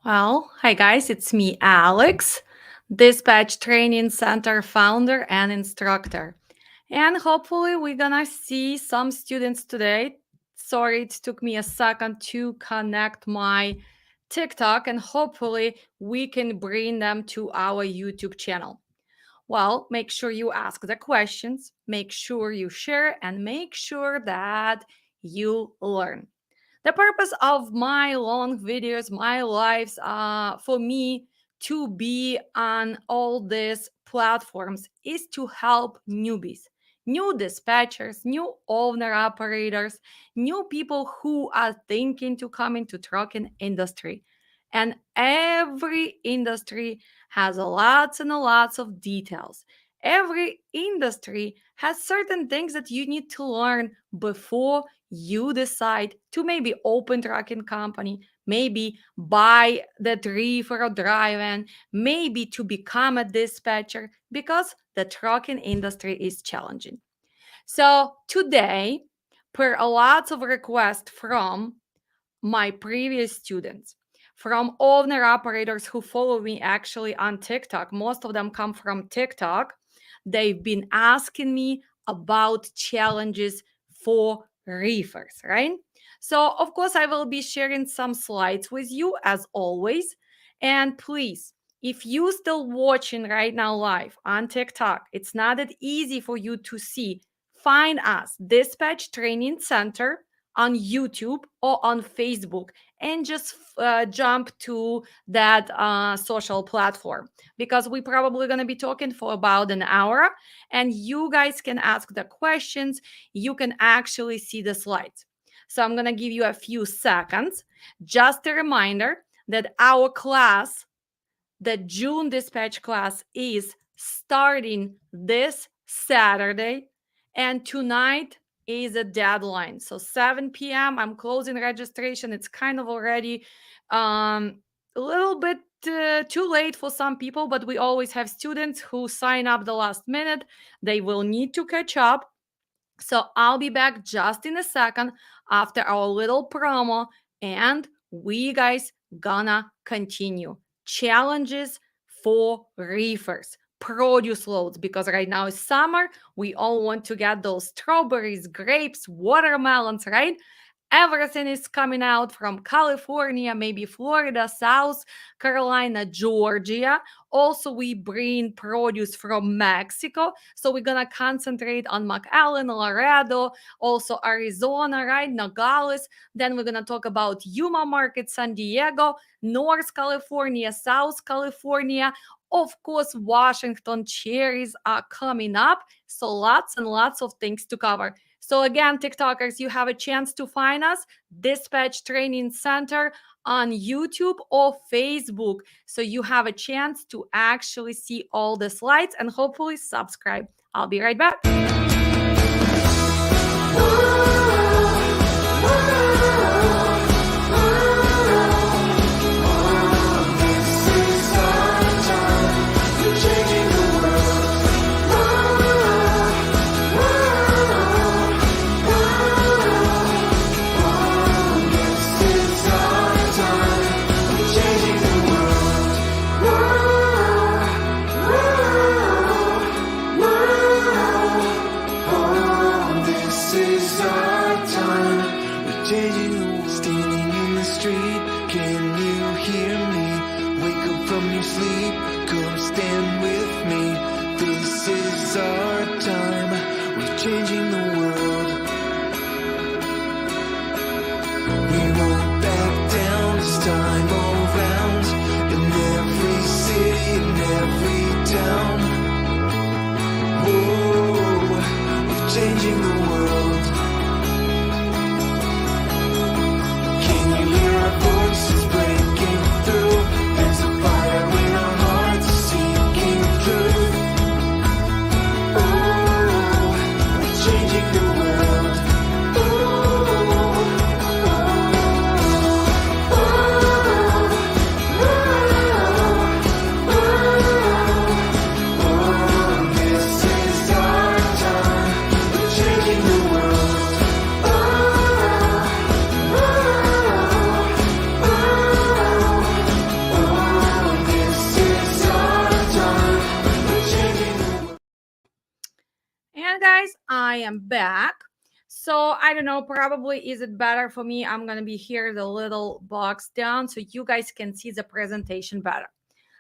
Well, hi guys, it's me, Alex, Dispatch Training Center founder and instructor. And hopefully, we're gonna see some students today. Sorry, it took me a second to connect my TikTok, and hopefully, we can bring them to our YouTube channel. Well, make sure you ask the questions, make sure you share, and make sure that you learn. The purpose of my long videos, my lives, for me to be on all these platforms is to help newbies, new dispatchers, new owner operators, new people who are thinking to come into trucking industry. And every industry has lots and lots of details. Every industry has certain things that you need to learn before you decide to maybe open trucking company, maybe buy that reefer or drive-in, maybe to become a dispatcher, because the trucking industry is challenging. So today, per a lot of requests from my previous students, from owner operators who follow me actually on TikTok, most of them come from TikTok. They've been asking me about challenges for reefers, right? So, of course, I will be sharing some slides with you as always. And please, if you still watching right now live on TikTok, it's not that easy for you to see. Find us, Dispatch Training Center, on YouTube or on Facebook, and just jump to that social platform, because we're probably going to be talking for about an hour, and you guys can ask the questions. You can actually see the slides. So I'm going to give you a few seconds. Just a reminder that our class, the June dispatch class, is starting this Saturday, and tonight is a deadline. So 7 p.m. I'm closing registration. It's kind of already a little bit too late for some people, but we always have students who sign up the last minute. They will need to catch up. So I'll be back just in a second after our little promo, and we guys gonna continue challenges for reefers, produce loads, because right now is summer. We all want to get those strawberries, grapes, watermelons, right? Everything is coming out from California, maybe Florida, South Carolina, Georgia. Also, we bring produce from Mexico. So we're going to concentrate on McAllen, Laredo, also Arizona, right? Nogales. Then we're going to talk about Yuma Market, San Diego, North California, South California. Of course, Washington cherries are coming up. So lots and lots of things to cover. So again, TikTokers, you have a chance to find us, Dispatch Training Center, on YouTube or Facebook. So you have a chance to actually see all the slides and hopefully subscribe. I'll be right back. Changing the world. I am back. So I don't know, probably is it better for me? I'm gonna be here the little box down so you guys can see the presentation better.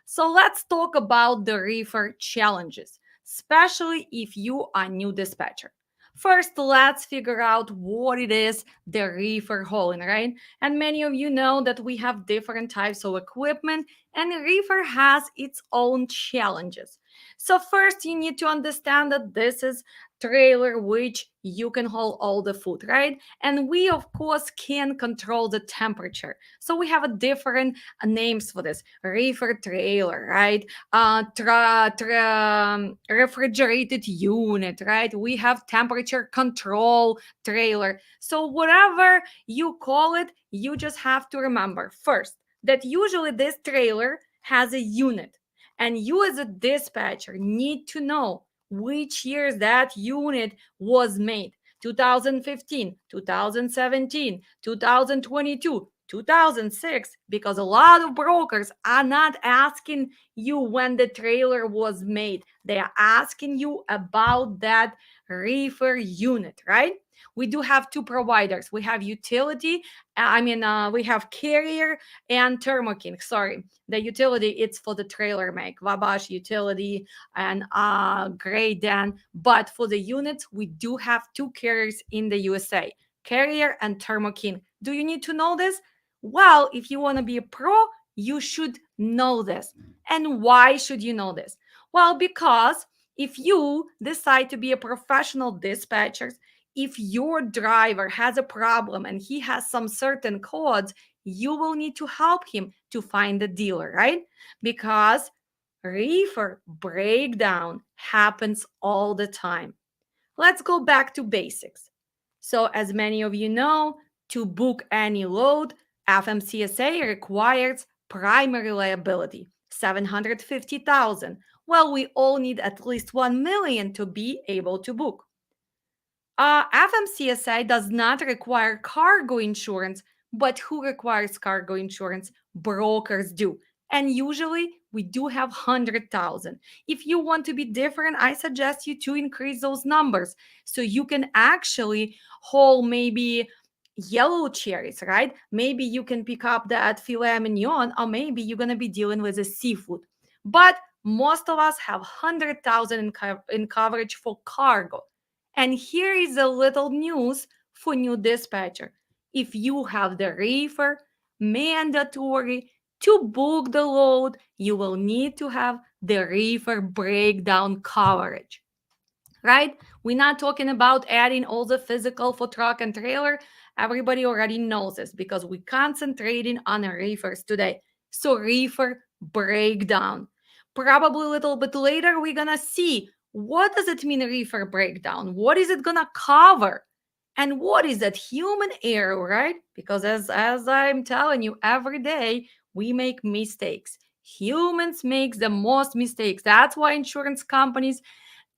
So let's talk about the reefer challenges, especially if you are new dispatcher. First, let's figure out what it is the reefer hauling, right? And many of you know that we have different types of equipment, and reefer has its own challenges. So first, you need to understand that this is trailer which you can hold all the food, right? And we of course can control the temperature. So we have a different names for this: reefer trailer, right? Refrigerated unit, right? We have temperature control trailer. So whatever you call it, you just have to remember first that usually this trailer has a unit, and you as a dispatcher need to know which years that unit was made: 2015, 2017, 2022, 2006, because a lot of brokers are not asking you when the trailer was made. They are asking you about that reefer unit, right? We do have two providers. We have utility, we have carrier and Thermo King. Sorry, the utility it's for the trailer make Wabash utility and Great Dan. But for the units, we do have two carriers in the USA: Carrier and Thermo King. Do you need to know this? Well, if you want to be a pro, you should know this. And why should you know this? Well, because if you decide to be a professional dispatcher, if your driver has a problem and he has some certain codes, you will need to help him to find the dealer, right? Because reefer breakdown happens all the time. Let's go back to basics. So, as many of you know, to book any load, FMCSA requires primary liability, 750,000. Well, we all need at least 1 million to be able to book. FMCSA does not require cargo insurance, but who requires cargo insurance? Brokers do. And usually we do have 100,000. If you want to be different, I suggest you to increase those numbers so you can actually haul maybe yellow cherries, right? Maybe you can pick up that filet mignon, or maybe you're going to be dealing with a seafood. But most of us have 100,000 in coverage for cargo. And here is a little news for new dispatcher. If you have the reefer, mandatory to book the load, you will need to have the reefer breakdown coverage, right? We're not talking about adding all the physical for truck and trailer. Everybody already knows this because we're concentrating on the reefers today. So reefer breakdown. Probably a little bit later, we're gonna see what does it mean reefer breakdown? What is it gonna cover? And what is that human error, right? Because as I'm telling you, every day we make mistakes. Humans make the most mistakes. That's why insurance companies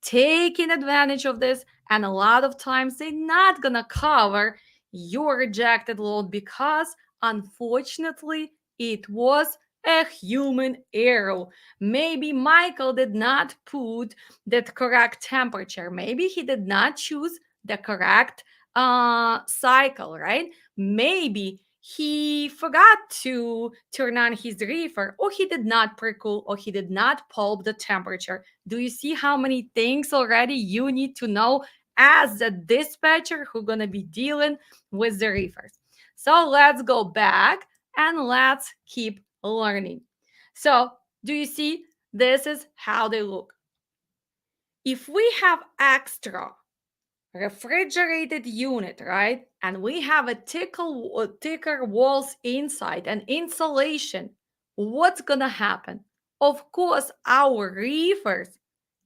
taking advantage of this, and a lot of times they're not gonna cover your rejected load because unfortunately it was a human error. Maybe Michael did not put the correct temperature, maybe he did not choose the correct cycle, right? Maybe he forgot to turn on his reefer, or he did not pre-cool, or he did not pulp the temperature. Do you see how many things already you need to know as a dispatcher who's going to be dealing with the reefers? So let's go back and let's keep learning. So, do you see? This is how they look. If we have extra refrigerated unit, right? And we have a thicker walls inside and insulation. What's gonna happen? Of course, our reefers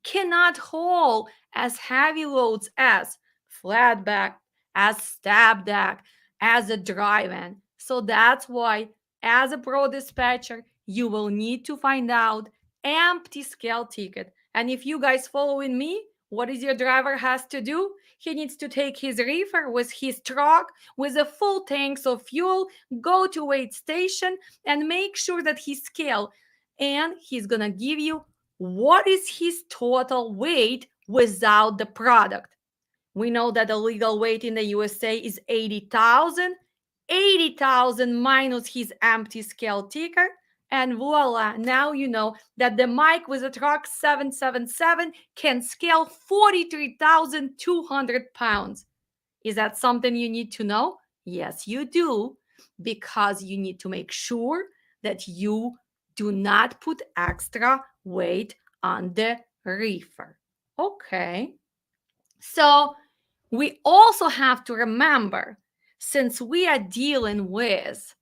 cannot haul as heavy loads as flatback, as stab deck, as a dry van. So that's why, as a pro dispatcher, you will need to find out empty scale ticket. And if you guys following me, what is your driver has to do? He needs to take his reefer with his truck with a full tanks of fuel, go to weight station and make sure that he scale. And he's gonna give you what is his total weight without the product. We know that the legal weight in the USA is 80,000. 80,000 minus his empty scale ticker. And voila, now you know that the Mike with a truck 777 can scale 43,200 pounds. Is that something you need to know? Yes, you do, because you need to make sure that you do not put extra weight on the reefer. Okay. So we also have to remember, since we are dealing with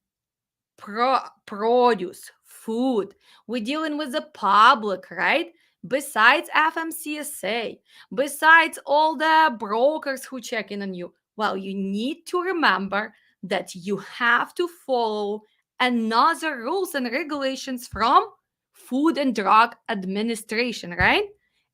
produce, food, we're dealing with the public, right? Besides FMCSA, besides all the brokers who check in on you, well, you need to remember that you have to follow another rules and regulations from Food and Drug Administration, right?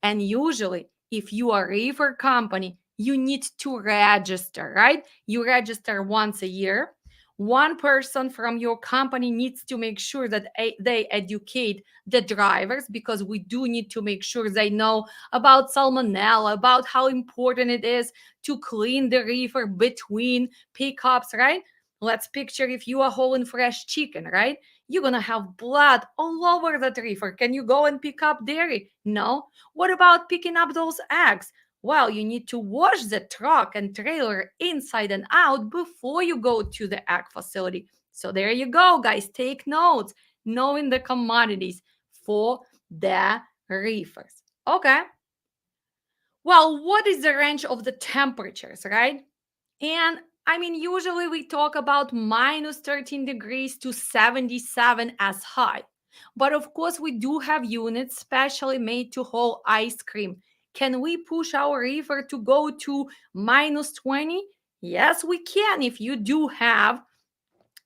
And usually, if you are a reefer company, you need to register, right? You register once a year. One person from your company needs to make sure that they educate the drivers, because we do need to make sure they know about salmonella, about how important it is to clean the reefer between pickups, right? Let's picture if you are hauling fresh chicken, right? You're gonna have blood all over that reefer. Can you go and pick up dairy? No. What about picking up those eggs? Well, you need to wash the truck and trailer inside and out before you go to the ag facility. So there you go, guys. Take notes, knowing the commodities for the reefers. Okay. Well, what is the range of the temperatures, right? And I mean, usually we talk about minus 13 degrees to 77 as high. But of course, we do have units specially made to haul ice cream. Can we push our reefer to go to minus 20? Yes, we can if you do have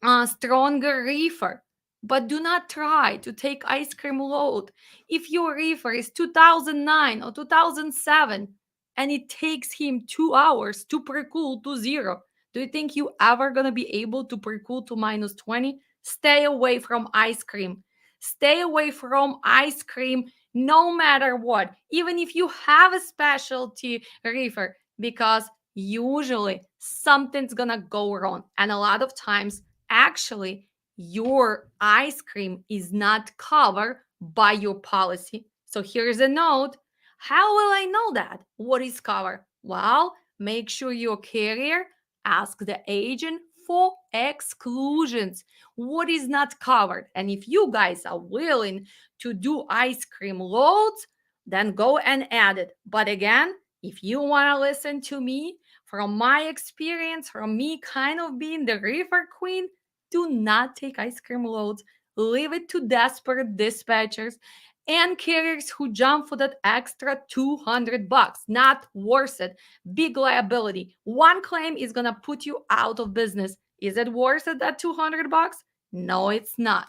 a stronger reefer. But do not try to take ice cream load if your reefer is 2009 or 2007 and it takes him 2 hours to pre-cool to zero. Do you think you ever gonna be able to pre-cool to minus 20? Stay away from ice cream. Stay away from ice cream no matter what, even if you have a specialty reefer, because usually something's gonna go wrong. And a lot of times, actually, your ice cream is not covered by your policy. So here's a note. How will I know that? What is covered? Well, make sure your carrier ask the agent for exclusions. What is not covered? And if you guys are willing to do ice cream loads, then go and add it. But again, if you want to listen to me, from my experience, from me kind of being the river queen, do not take ice cream loads. Leave it to desperate dispatchers and carriers who jump for that extra 200 bucks. Not worth it. Big liability. One claim is going to put you out of business. Is it worth it, that 200 bucks? No, it's not.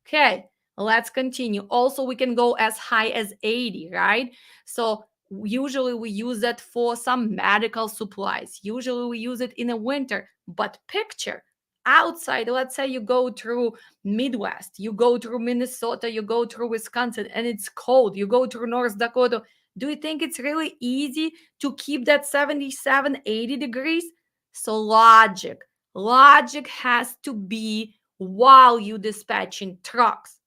Okay, let's continue. Also, we can go as high as 80, right? So usually we use that for some medical supplies. Usually we use it in the winter. But picture outside, let's say you go through Midwest, you go through Minnesota, you go through Wisconsin, and it's cold. You go through North Dakota. Do you think it's really easy to keep that 77, 80 degrees? So logic has to be while you dispatching trucks.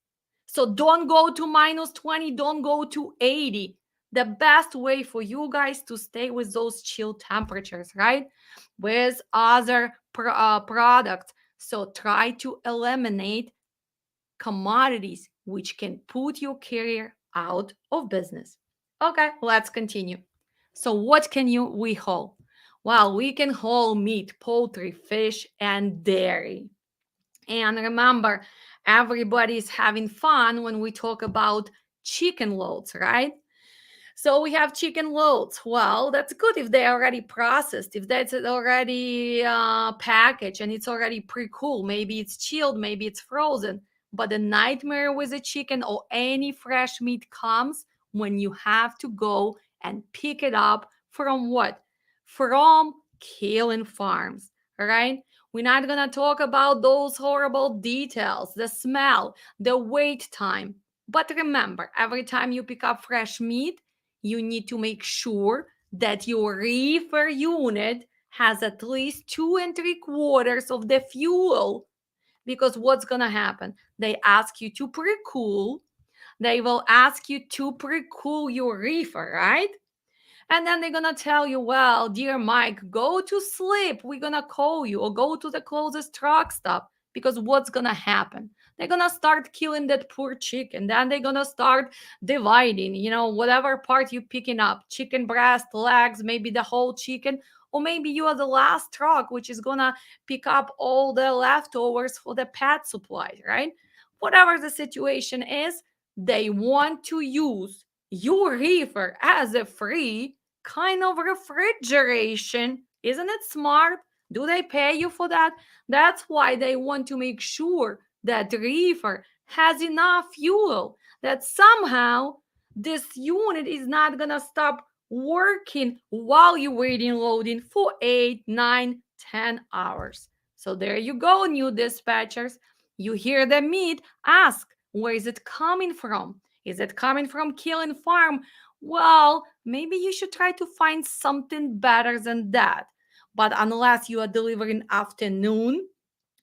So don't go to minus 20, don't go to 80. The best way for you guys to stay with those chill temperatures, right? With other products. So try to eliminate commodities which can put your carrier out of business. Okay, let's continue. So what can we haul? Well, we can haul meat, poultry, fish, and dairy. And remember, everybody's having fun when we talk about chicken loads, right? So we have chicken loads. Well, that's good if they're already processed, if that's already packaged and it's already pre-cooled. Maybe it's chilled, maybe it's frozen. But the nightmare with a chicken or any fresh meat comes when you have to go and pick it up from what? From killing farms, all right? We're not gonna talk about those horrible details, the smell, the wait time. But remember, every time you pick up fresh meat, you need to make sure that your reefer unit has at least 2 3/4 of the fuel. Because what's gonna happen? They ask you to pre-cool. They will ask you to pre-cool your reefer, right? And then they're gonna tell you, well, dear Mike, go to sleep. We're gonna call you, or go to the closest truck stop. Because what's gonna happen? They're gonna start killing that poor chicken. Then they're gonna start dividing, whatever part you're picking up, chicken breast, legs, maybe the whole chicken, or maybe you are the last truck, which is gonna pick up all the leftovers for the pet supplies, right? Whatever the situation is, they want to use your reefer as a free kind of refrigeration. Isn't it smart? Do they pay you for that? That's why they want to make sure that the reefer has enough fuel, that somehow this unit is not gonna stop working while you're waiting loading for 8, 9, 10 hours. So there you go, new dispatchers. You hear the meat, ask, where is it coming from? Is it coming from Killing Farm? Well, maybe you should try to find something better than that. But unless you are delivering afternoon,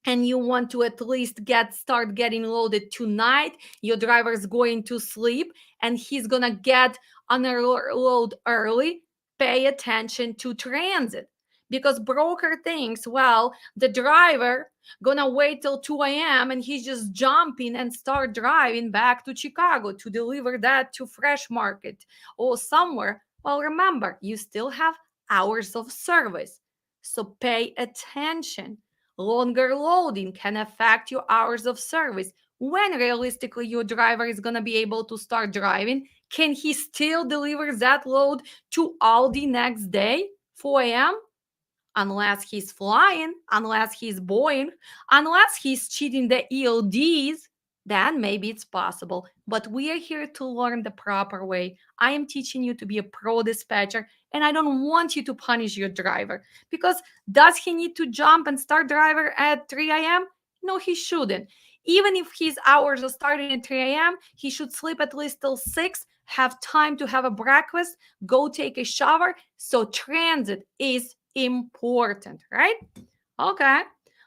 and you want to at least start getting loaded tonight, your driver is going to sleep and he's gonna get on a load early, pay attention to transit. Because broker thinks, well, the driver gonna wait till 2 a.m. and he's just jumping and start driving back to Chicago to deliver that to Fresh Market or somewhere. Well, remember, you still have hours of service, so pay attention. Longer loading can affect your hours of service. When realistically your driver is going to be able to start driving, can he still deliver that load to Aldi next day, 4 a.m.? Unless he's flying, unless he's Boeing, unless he's cheating the ELDs, then maybe it's possible. But we are here to learn the proper way. I am teaching you to be a pro dispatcher, and I don't want you to punish your driver. Because does he need to jump and start driver at 3 a.m.? No, he shouldn't. Even if his hours are starting at 3 a.m., he should sleep at least till 6, have time to have a breakfast, go take a shower. So transit is important, right? Okay,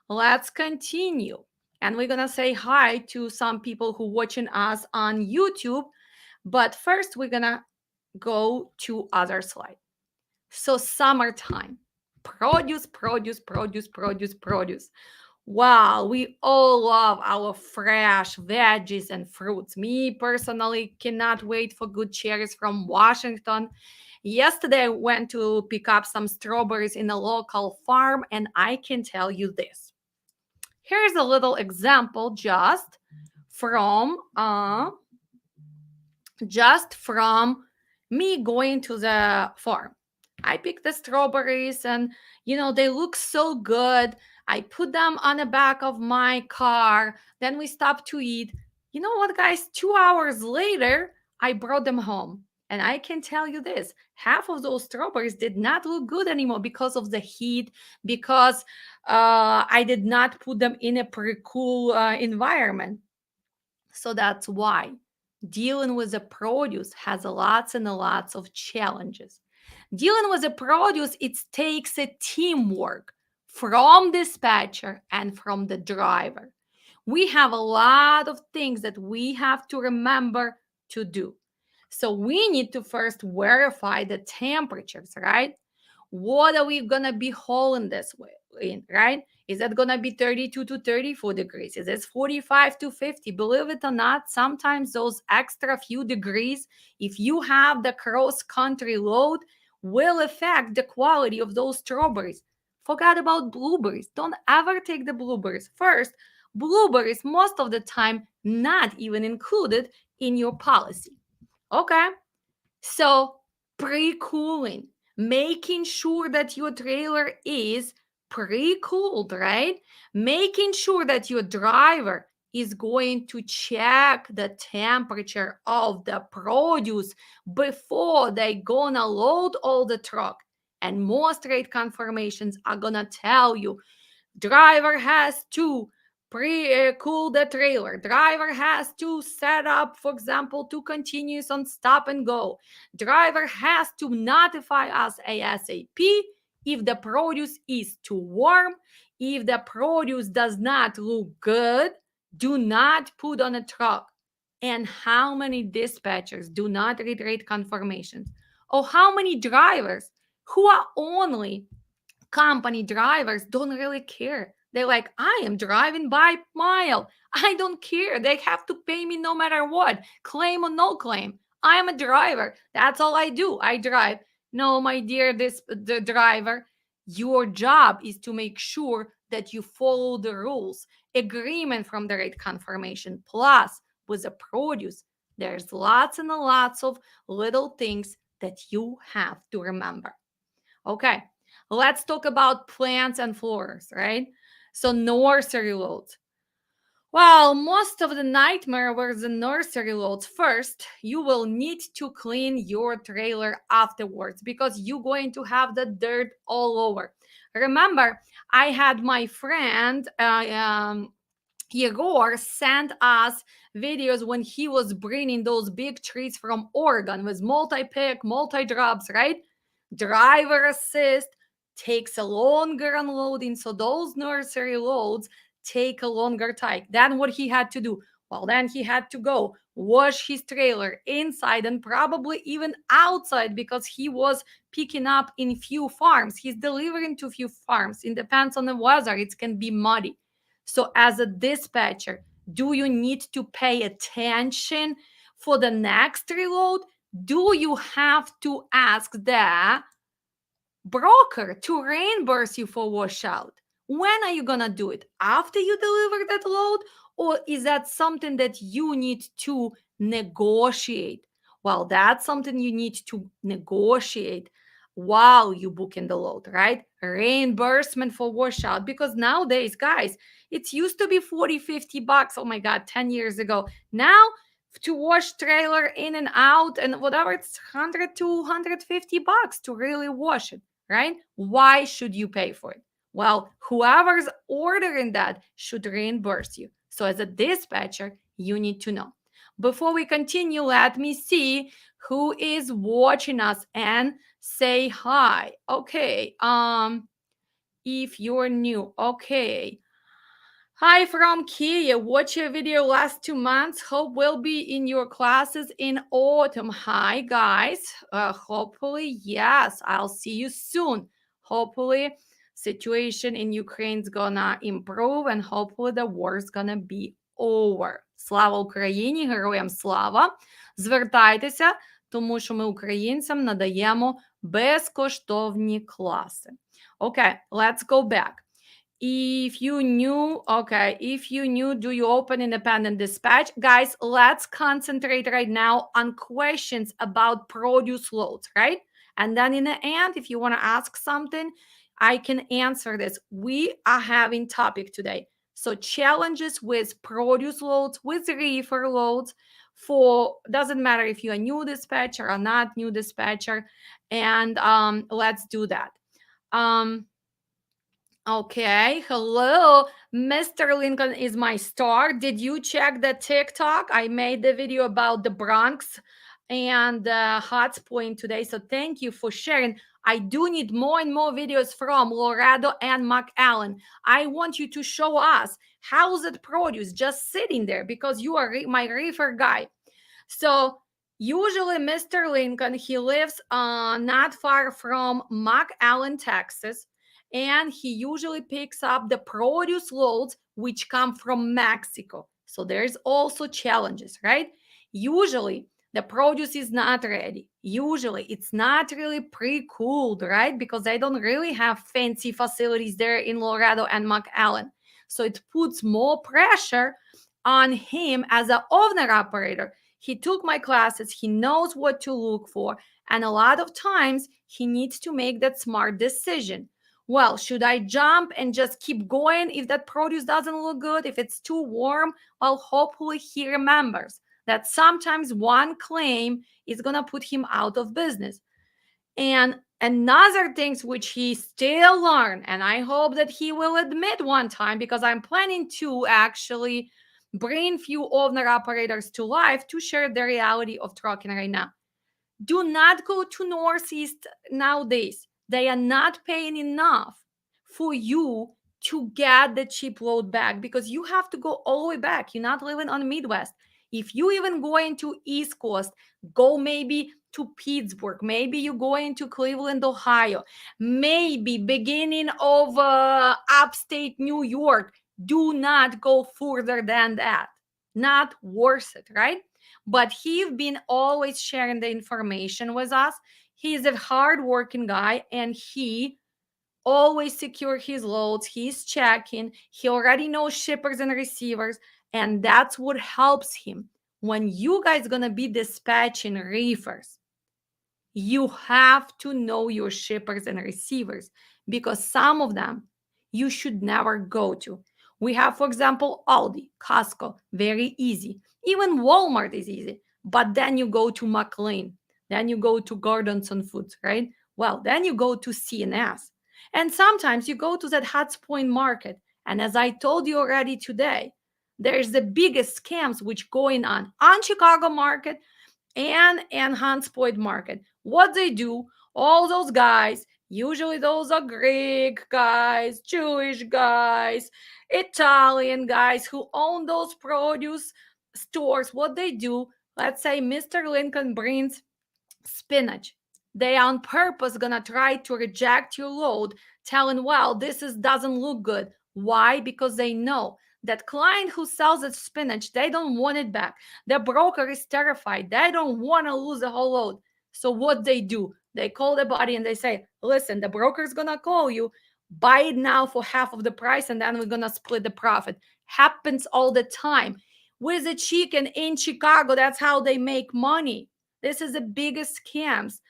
let's continue. And we're gonna say hi to some people who watching us on YouTube. But first, we're gonna go to other slide. So summertime, produce, produce, produce, produce, produce. Wow, we all love our fresh veggies and fruits. Me personally cannot wait for good cherries from Washington. Yesterday, I went to pick up some strawberries in a local farm, and I can tell you this. Here's a little example from uh, just from me going to the farm. I picked the strawberries and they look so good. I put them on the back of my car. Then we stopped to eat. You know what, guys? 2 hours later, I brought them home. And I can tell you this, half of those strawberries did not look good anymore because of the heat, because I did not put them in a pretty cool environment. So that's why dealing with the produce has lots and lots of challenges. Dealing with the produce, it takes a teamwork from dispatcher and from the driver. We have a lot of things that we have to remember to do. So we need to first verify the temperatures, right? What are we gonna be hauling this way in, right? Is that gonna be 32 to 34 degrees? Is it 45 to 50? Believe it or not, sometimes those extra few degrees, if you have the cross-country load, will affect the quality of those strawberries. Forget about blueberries. Don't ever take the blueberries. First, blueberries most of the time not even included in your policy. Okay, so pre-cooling, making sure that your trailer is pre-cooled, right? Making sure that your driver is going to check the temperature of the produce before they gonna load all the truck. And most rate confirmations are gonna tell you driver has to Pre-cool the trailer. Driver has to set up, for example, two continuous on stop and go. Driver has to notify us ASAP if the produce is too warm. If the produce does not look good, do not put on a truck. And how many dispatchers do not read rate confirmations? Or how many drivers who are only company drivers don't really care. They're like, I am driving by mile. I don't care. They have to pay me no matter what, claim or no claim. I am a driver. That's all I do. I drive. No, my dear, the driver, your job is to make sure that you follow the rules. Agreement from the rate confirmation. Plus, with the produce, there's lots and lots of little things that you have to remember. Okay, let's talk about plants and flowers, right? So, nursery loads. Well, most of the nightmare were the nursery loads. First, you will need to clean your trailer afterwards because you're going to have the dirt all over. Remember, I had my friend Igor sent us videos when he was bringing those big trees from Oregon with multi-pick, multi-drops, right? Driver assist takes a longer unloading, so those nursery loads take a longer time. Then what he had to do? Well, then he had to go wash his trailer inside and probably even outside because he was picking up in few farms. He's delivering to few farms. It depends on the weather. It can be muddy. So as a dispatcher, do you need to pay attention for the next reload? Do you have to ask the broker to reimburse you for washout? When are you gonna do it? After you deliver that load? Or is that something that you need to negotiate? Well, that's something you need to negotiate while you book in the load, right? Reimbursement for washout. Because nowadays, guys, it used to be 40, $50. Oh my God, 10 years ago. Now to wash trailer in and out and whatever, it's 100 to 150 bucks to really wash it, right? Why should you pay for it? Well, whoever's ordering that should reimburse you. So as a dispatcher, you need to know. Before we continue, let me see who is watching us and say hi. Okay. If you're new, okay. Hi from Kia. Watch your video last 2 months. Hope will be in your classes in autumn. Hi guys. Hopefully, yes. I'll see you soon. Hopefully, situation in Ukraine's gonna improve and hopefully the war's gonna be over. Слава Україні, героям слава! Звертайтеся, тому що ми українцям надаємо безкоштовні класи. Okay, let's go back. If you knew, do you open independent dispatch? Guys, let's concentrate right now on questions about produce loads, right? And then in the end, if you want to ask something, I can answer this. We are having topic today. So challenges with produce loads, with reefer loads, for doesn't matter if you're a new dispatcher or not new dispatcher. And let's do that. Okay, hello. Mr. Lincoln is my star. Did you check the TikTok? I made the video about the Bronx and Hot Point today. So thank you for sharing. I do need more and more videos from Laredo and McAllen. I want you to show us how's it produce just sitting there because you are my reefer guy. So usually Mr. Lincoln, he lives not far from McAllen, Texas. And he usually picks up the produce loads which come from Mexico. So there's also challenges, right? Usually the produce is not ready. Usually it's not really pre-cooled, right? Because they don't really have fancy facilities there in Laredo and McAllen. So it puts more pressure on him as an owner operator. He took my classes, he knows what to look for, and a lot of times he needs to make that smart decision. Well, should I jump and just keep going if that produce doesn't look good, if it's too warm? Well, hopefully he remembers that sometimes one claim is going to put him out of business. And another things which he still learned, and I hope that he will admit one time, because I'm planning to actually bring few owner operators to life to share the reality of trucking right now. Do not go to Northeast nowadays. They are not paying enough for you to get the cheap load back, because you have to go all the way back. You're not living on Midwest. If you even going to East Coast, go maybe to Pittsburgh, maybe you going to Cleveland, Ohio, maybe beginning of upstate New York. Do not go further than that. Not worth it, right? But he's been always sharing the information with us. He's a hardworking guy, and he always secure his loads. He's checking. He already knows shippers and receivers, and that's what helps him. When you guys gonna be dispatching reefers, you have to know your shippers and receivers, because some of them you should never go to. We have, for example, Aldi, Costco, very easy. Even Walmart is easy. But then you go to McLean, then you go to Gordon's on Foods, right? Well, then you go to CNS. And sometimes you go to that Hut's Point market. And as I told you already today, there's the biggest scams which going on Chicago market and Hunts Point market. What they do, all those guys, usually those are Greek guys, Jewish guys, Italian guys who own those produce stores. What they do, let's say Mr. Lincoln brings spinach. They on purpose gonna try to reject your load, telling, well, this is doesn't look good. Why? Because they know that client who sells the spinach, they don't want it back. The broker is terrified. They don't want to lose the whole load. So what they do, they call the body and they say, listen, the broker is gonna call you, buy it now for half of the price, and then we're gonna split the profit. Happens all the time. With the chicken in Chicago, that's how they make money. This is the biggest scams.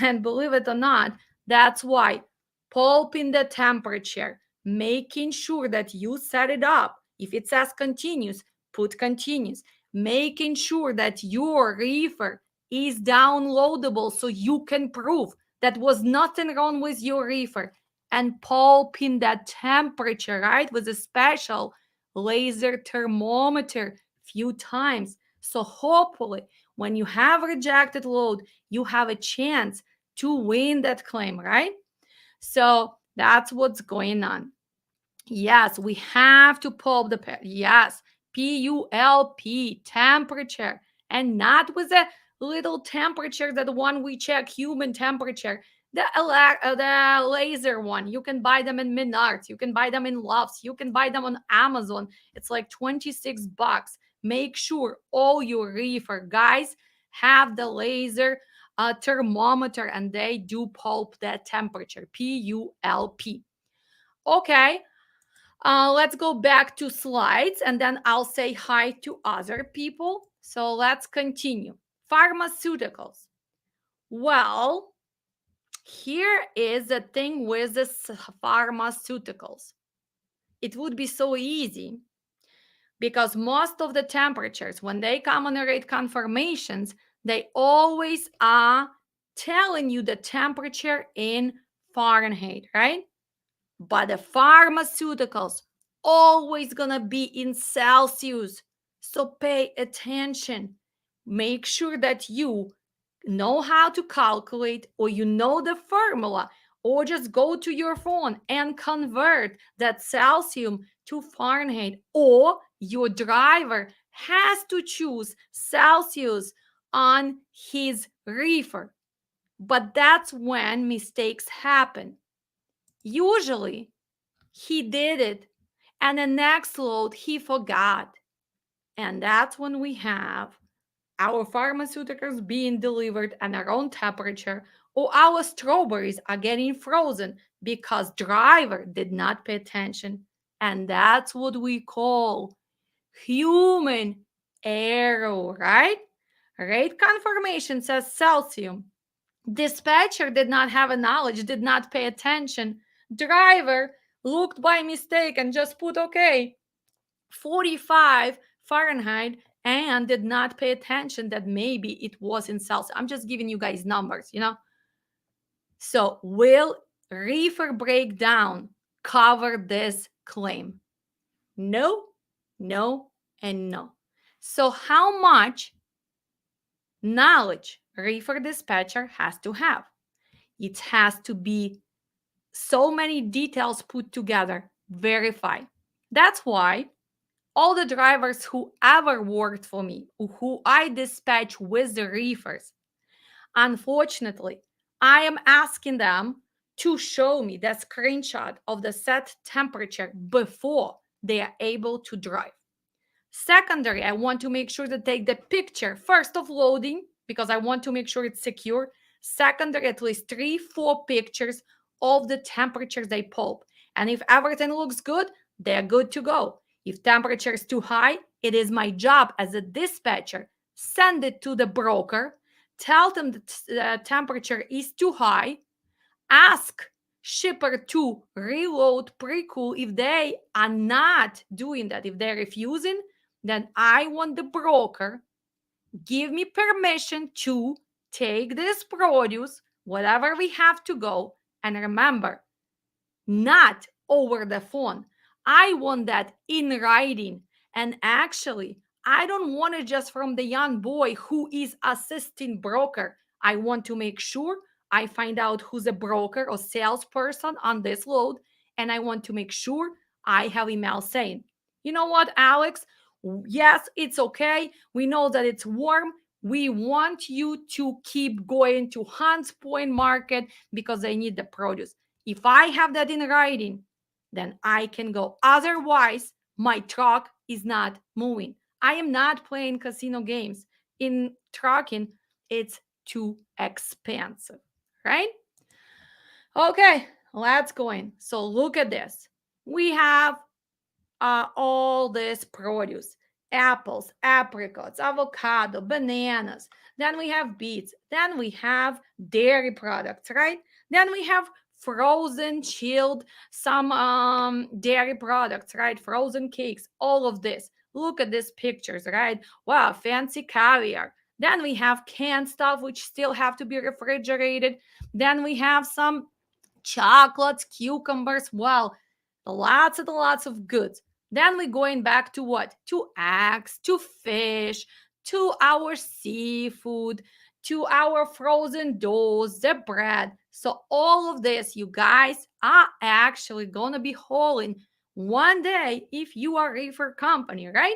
And believe it or not, that's why pulping the temperature, making sure that you set it up. If it says continuous, put continuous. Making sure that your reefer is downloadable so you can prove that was nothing wrong with your reefer. And pulping that temperature, right, with a special laser thermometer few times. So hopefully when you have rejected load, you have a chance to win that claim, right? So that's what's going on. Yes, we have to pulp the yes, PULP, temperature, and not with a little temperature, that the one we check, human temperature. The laser one, you can buy them in Menards, you can buy them in Loves, you can buy them on Amazon. It's like $26. Make sure all your reefer guys have the laser thermometer, and they do pulp that temperature, PULP. Okay, let's go back to slides, and then I'll say hi to other people. So let's continue. Pharmaceuticals. Well, here is the thing with the pharmaceuticals. It would be so easy, because most of the temperatures, when they come on the rate confirmations, they always are telling you the temperature in Fahrenheit, right? But the pharmaceuticals always gonna be in Celsius. So pay attention. Make sure that you know how to calculate, or you know the formula, or just go to your phone and convert that Celsius to Fahrenheit, or your driver has to choose Celsius on his reefer. But that's when mistakes happen. Usually he did it, and the next load he forgot. And that's when we have our pharmaceuticals being delivered at our own temperature, or our strawberries are getting frozen because driver did not pay attention. And that's what we call human error, right? Rate confirmation says Celsius. Dispatcher did not have a knowledge, did not pay attention. Driver looked by mistake and just put okay, 45 Fahrenheit, and did not pay attention that maybe it was in Celsius. I'm just giving you guys numbers, So will reefer breakdown cover this claim? No, no, and no. So how much knowledge reefer dispatcher has to have? It has to be so many details put together, verified. That's why all the drivers who ever worked for me, who I dispatch with the reefers, unfortunately, I am asking them to show me the screenshot of the set temperature before they are able to drive. Secondary, I want to make sure to take the picture first of loading because I want to make sure it's secure. Secondary, at least 3, 4 pictures of the temperatures they pull. And if everything looks good, they're good to go. If temperature is too high, it is my job as a dispatcher. Send it to the broker, tell them the temperature is too high, ask shipper to reload pre-cool. If they are not doing that, if they're refusing, then I want the broker give me permission to take this produce, whatever we have to go. And remember, not over the phone. I want that in writing. And actually, I don't want it just from the young boy who is assisting broker. I want to make sure I find out who's a broker or salesperson on this load. And I want to make sure I have email saying, you know what, Alex? Yes, it's okay. We know that it's warm. We want you to keep going to Hunts Point Market because they need the produce. If I have that in writing, then I can go. Otherwise, my truck is not moving. I am not playing casino games. In trucking, it's too expensive, right? Okay, let's go in. So look at this. We have all this produce: apples, apricots, avocado, bananas. Then we have beets. Then we have dairy products, right? Then we have frozen, chilled, some dairy products, right? Frozen cakes, all of this. Look at these pictures, right? Wow, fancy caviar. Then we have canned stuff which still have to be refrigerated. Then we have some chocolates, cucumbers, well, lots and lots of goods. Then we're going back to what? To eggs, to fish, to our seafood, to our frozen doughs, the bread. So all of this, you guys are actually gonna be hauling one day if you are a reefer company, right?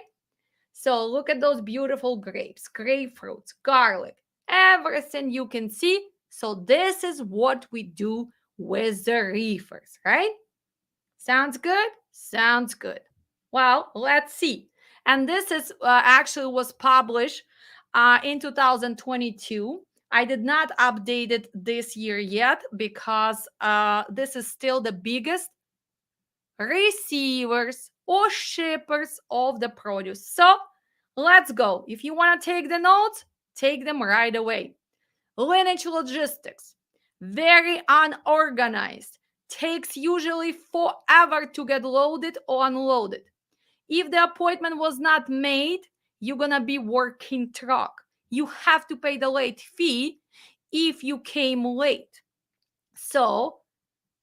So look at those beautiful grapes, grapefruits, garlic, everything you can see. So this is what we do with the reefers, right? Sounds good? Sounds good. Well, let's see. And this is actually was published in 2022. I did not update it this year yet because this is still the biggest receivers or shippers of the produce. So let's go. If you want to take the notes, take them right away. Lineage logistics, very unorganized, takes usually forever to get loaded or unloaded. If the appointment was not made, you're gonna be working truck. You have to pay the late fee if you came late. So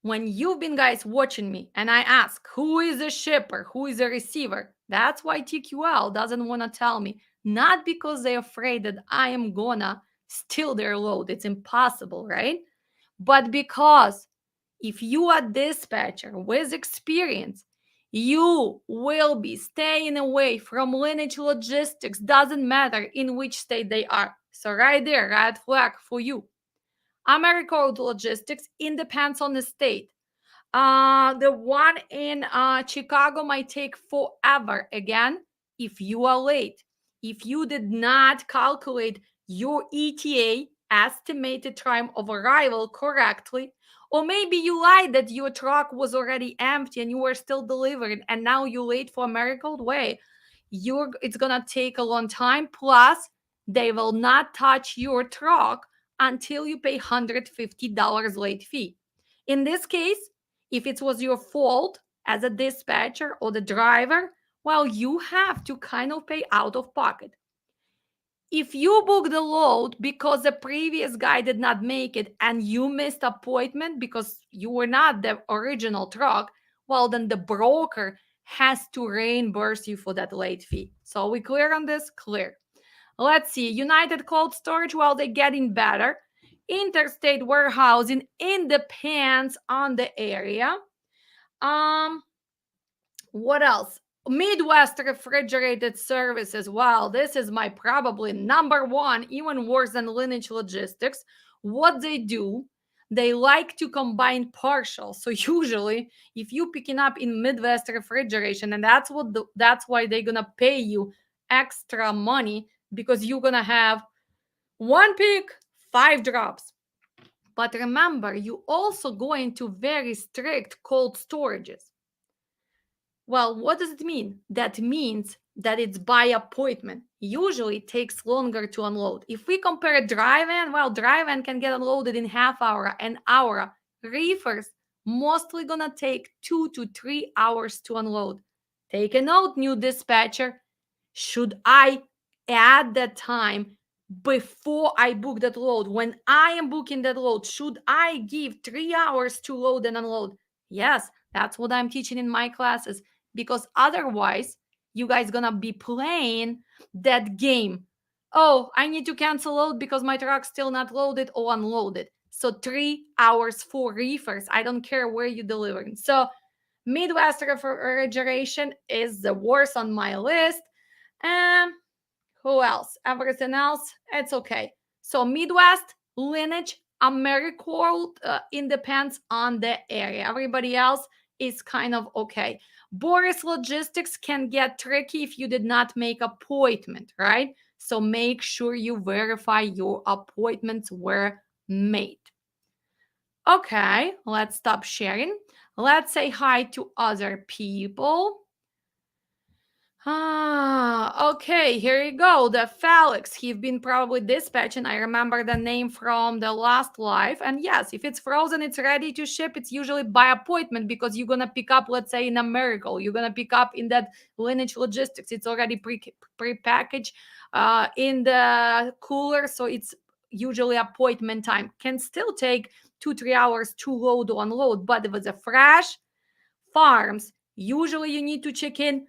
when you've been guys watching me and I ask who is a shipper, who is a receiver, that's why TQL doesn't want to tell me. Not because they're afraid that I am gonna steal their load. It's impossible, right? But because if you are dispatcher with experience, you will be staying away from lineage logistics. Doesn't matter in which state they are. So right there, red flag for you. American logistics, it depends on the state. The one in Chicago might take forever. Again, if you are late, if you did not calculate your ETA, estimated time of arrival, correctly, or maybe you lied that your truck was already empty and you were still delivering, and now you're late for American way. It's gonna take a long time. Plus, they will not touch your truck until you pay $150 late fee. In this case, if it was your fault as a dispatcher or the driver, well, you have to kind of pay out of pocket. If you book the load because the previous guy did not make it and you missed appointment because you were not the original truck, well, then the broker has to reimburse you for that late fee. So we clear on this? Clear. Let's see. United Cold Storage, well, they're getting better. Interstate warehousing, it depends on the area. What else? Midwest refrigerated services. Wow, this is my probably number one, even worse than Lineage Logistics. What they do, they like to combine partial. So usually, if you picking up in Midwest refrigeration, and that's why they're gonna pay you extra money, because you're gonna have one pick, 5 drops. But remember, you also go into very strict cold storages. Well, what does it mean? That means that it's by appointment. Usually it takes longer to unload. If we compare a dry van, well, dry van can get unloaded in half hour, an hour. Reefers mostly gonna take 2 to 3 hours to unload. Take a note, new dispatcher. Should I add that time before I book that load? When I am booking that load, should I give 3 hours to load and unload? Yes, that's what I'm teaching in my classes, because otherwise you guys gonna be playing that game. Oh, I need to cancel load because my truck's still not loaded or unloaded. So 3 hours for reefers. I don't care where you're delivering. So Midwest refrigeration is the worst on my list. And who else? Everything else, it's okay. So Midwest, Lineage, AmeriCorps, it depends on the area. Everybody else is kind of okay. Boris Logistics can get tricky if you did not make appointment, right? So make sure you verify your appointments were made. Okay, let's stop sharing. Let's say hi to other people. Okay, here you go. The Felix. He's been probably dispatching. I remember the name from the last live. And yes, if it's frozen, it's ready to ship. It's usually by appointment, because you're gonna pick up, let's say, in a Miracle. You're gonna pick up in that Lineage Logistics. It's already pre-packaged in the cooler, so it's usually appointment time. Can still take 2-3 hours to load or unload, but with the fresh farms, usually you need to check in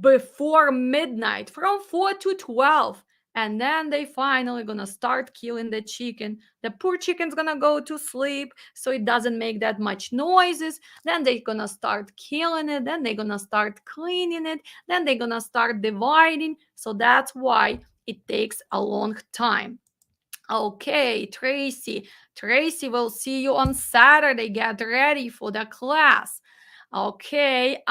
before midnight, from 4 to 12, and then they finally gonna start killing the chicken. The poor chicken's gonna go to sleep so it doesn't make that much noises. Then they're gonna start killing it, then they're gonna start cleaning it, then they're gonna start dividing. So that's why it takes a long time. Okay, Tracy. Tracy, will see you on Saturday. Get ready for the class. Okay,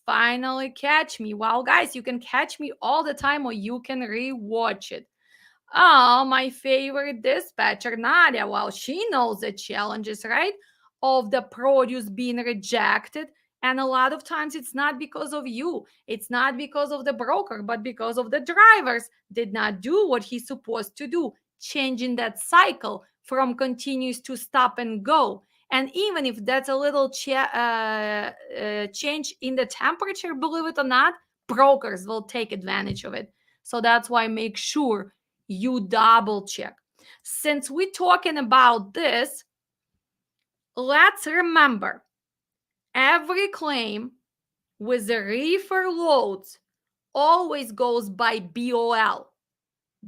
finally catch me. Well, guys, you can catch me all the time, or you can rewatch it. Oh, my favorite dispatcher, Nadia. Well, she knows the challenges, right? Of the produce being rejected. And a lot of times it's not because of you. It's not because of the broker, but because of the drivers did not do what he's supposed to do, changing that cycle from continuous to stop and go. And even if that's a little change in the temperature, believe it or not, brokers will take advantage of it. So that's why make sure you double check. Since we're talking about this, let's remember, every claim with the reefer loads always goes by BOL,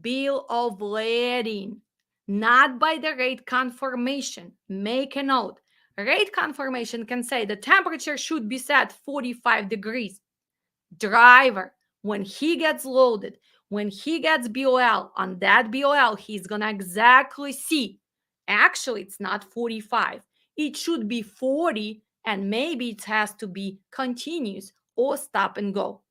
bill of lading, not by the rate confirmation. Make a note. Rate confirmation can say the temperature should be set 45 degrees. Driver, when he gets loaded, when he gets BOL, on that BOL, he's gonna exactly see, actually, it's not 45. It should be 40, and maybe it has to be continuous or stop and go.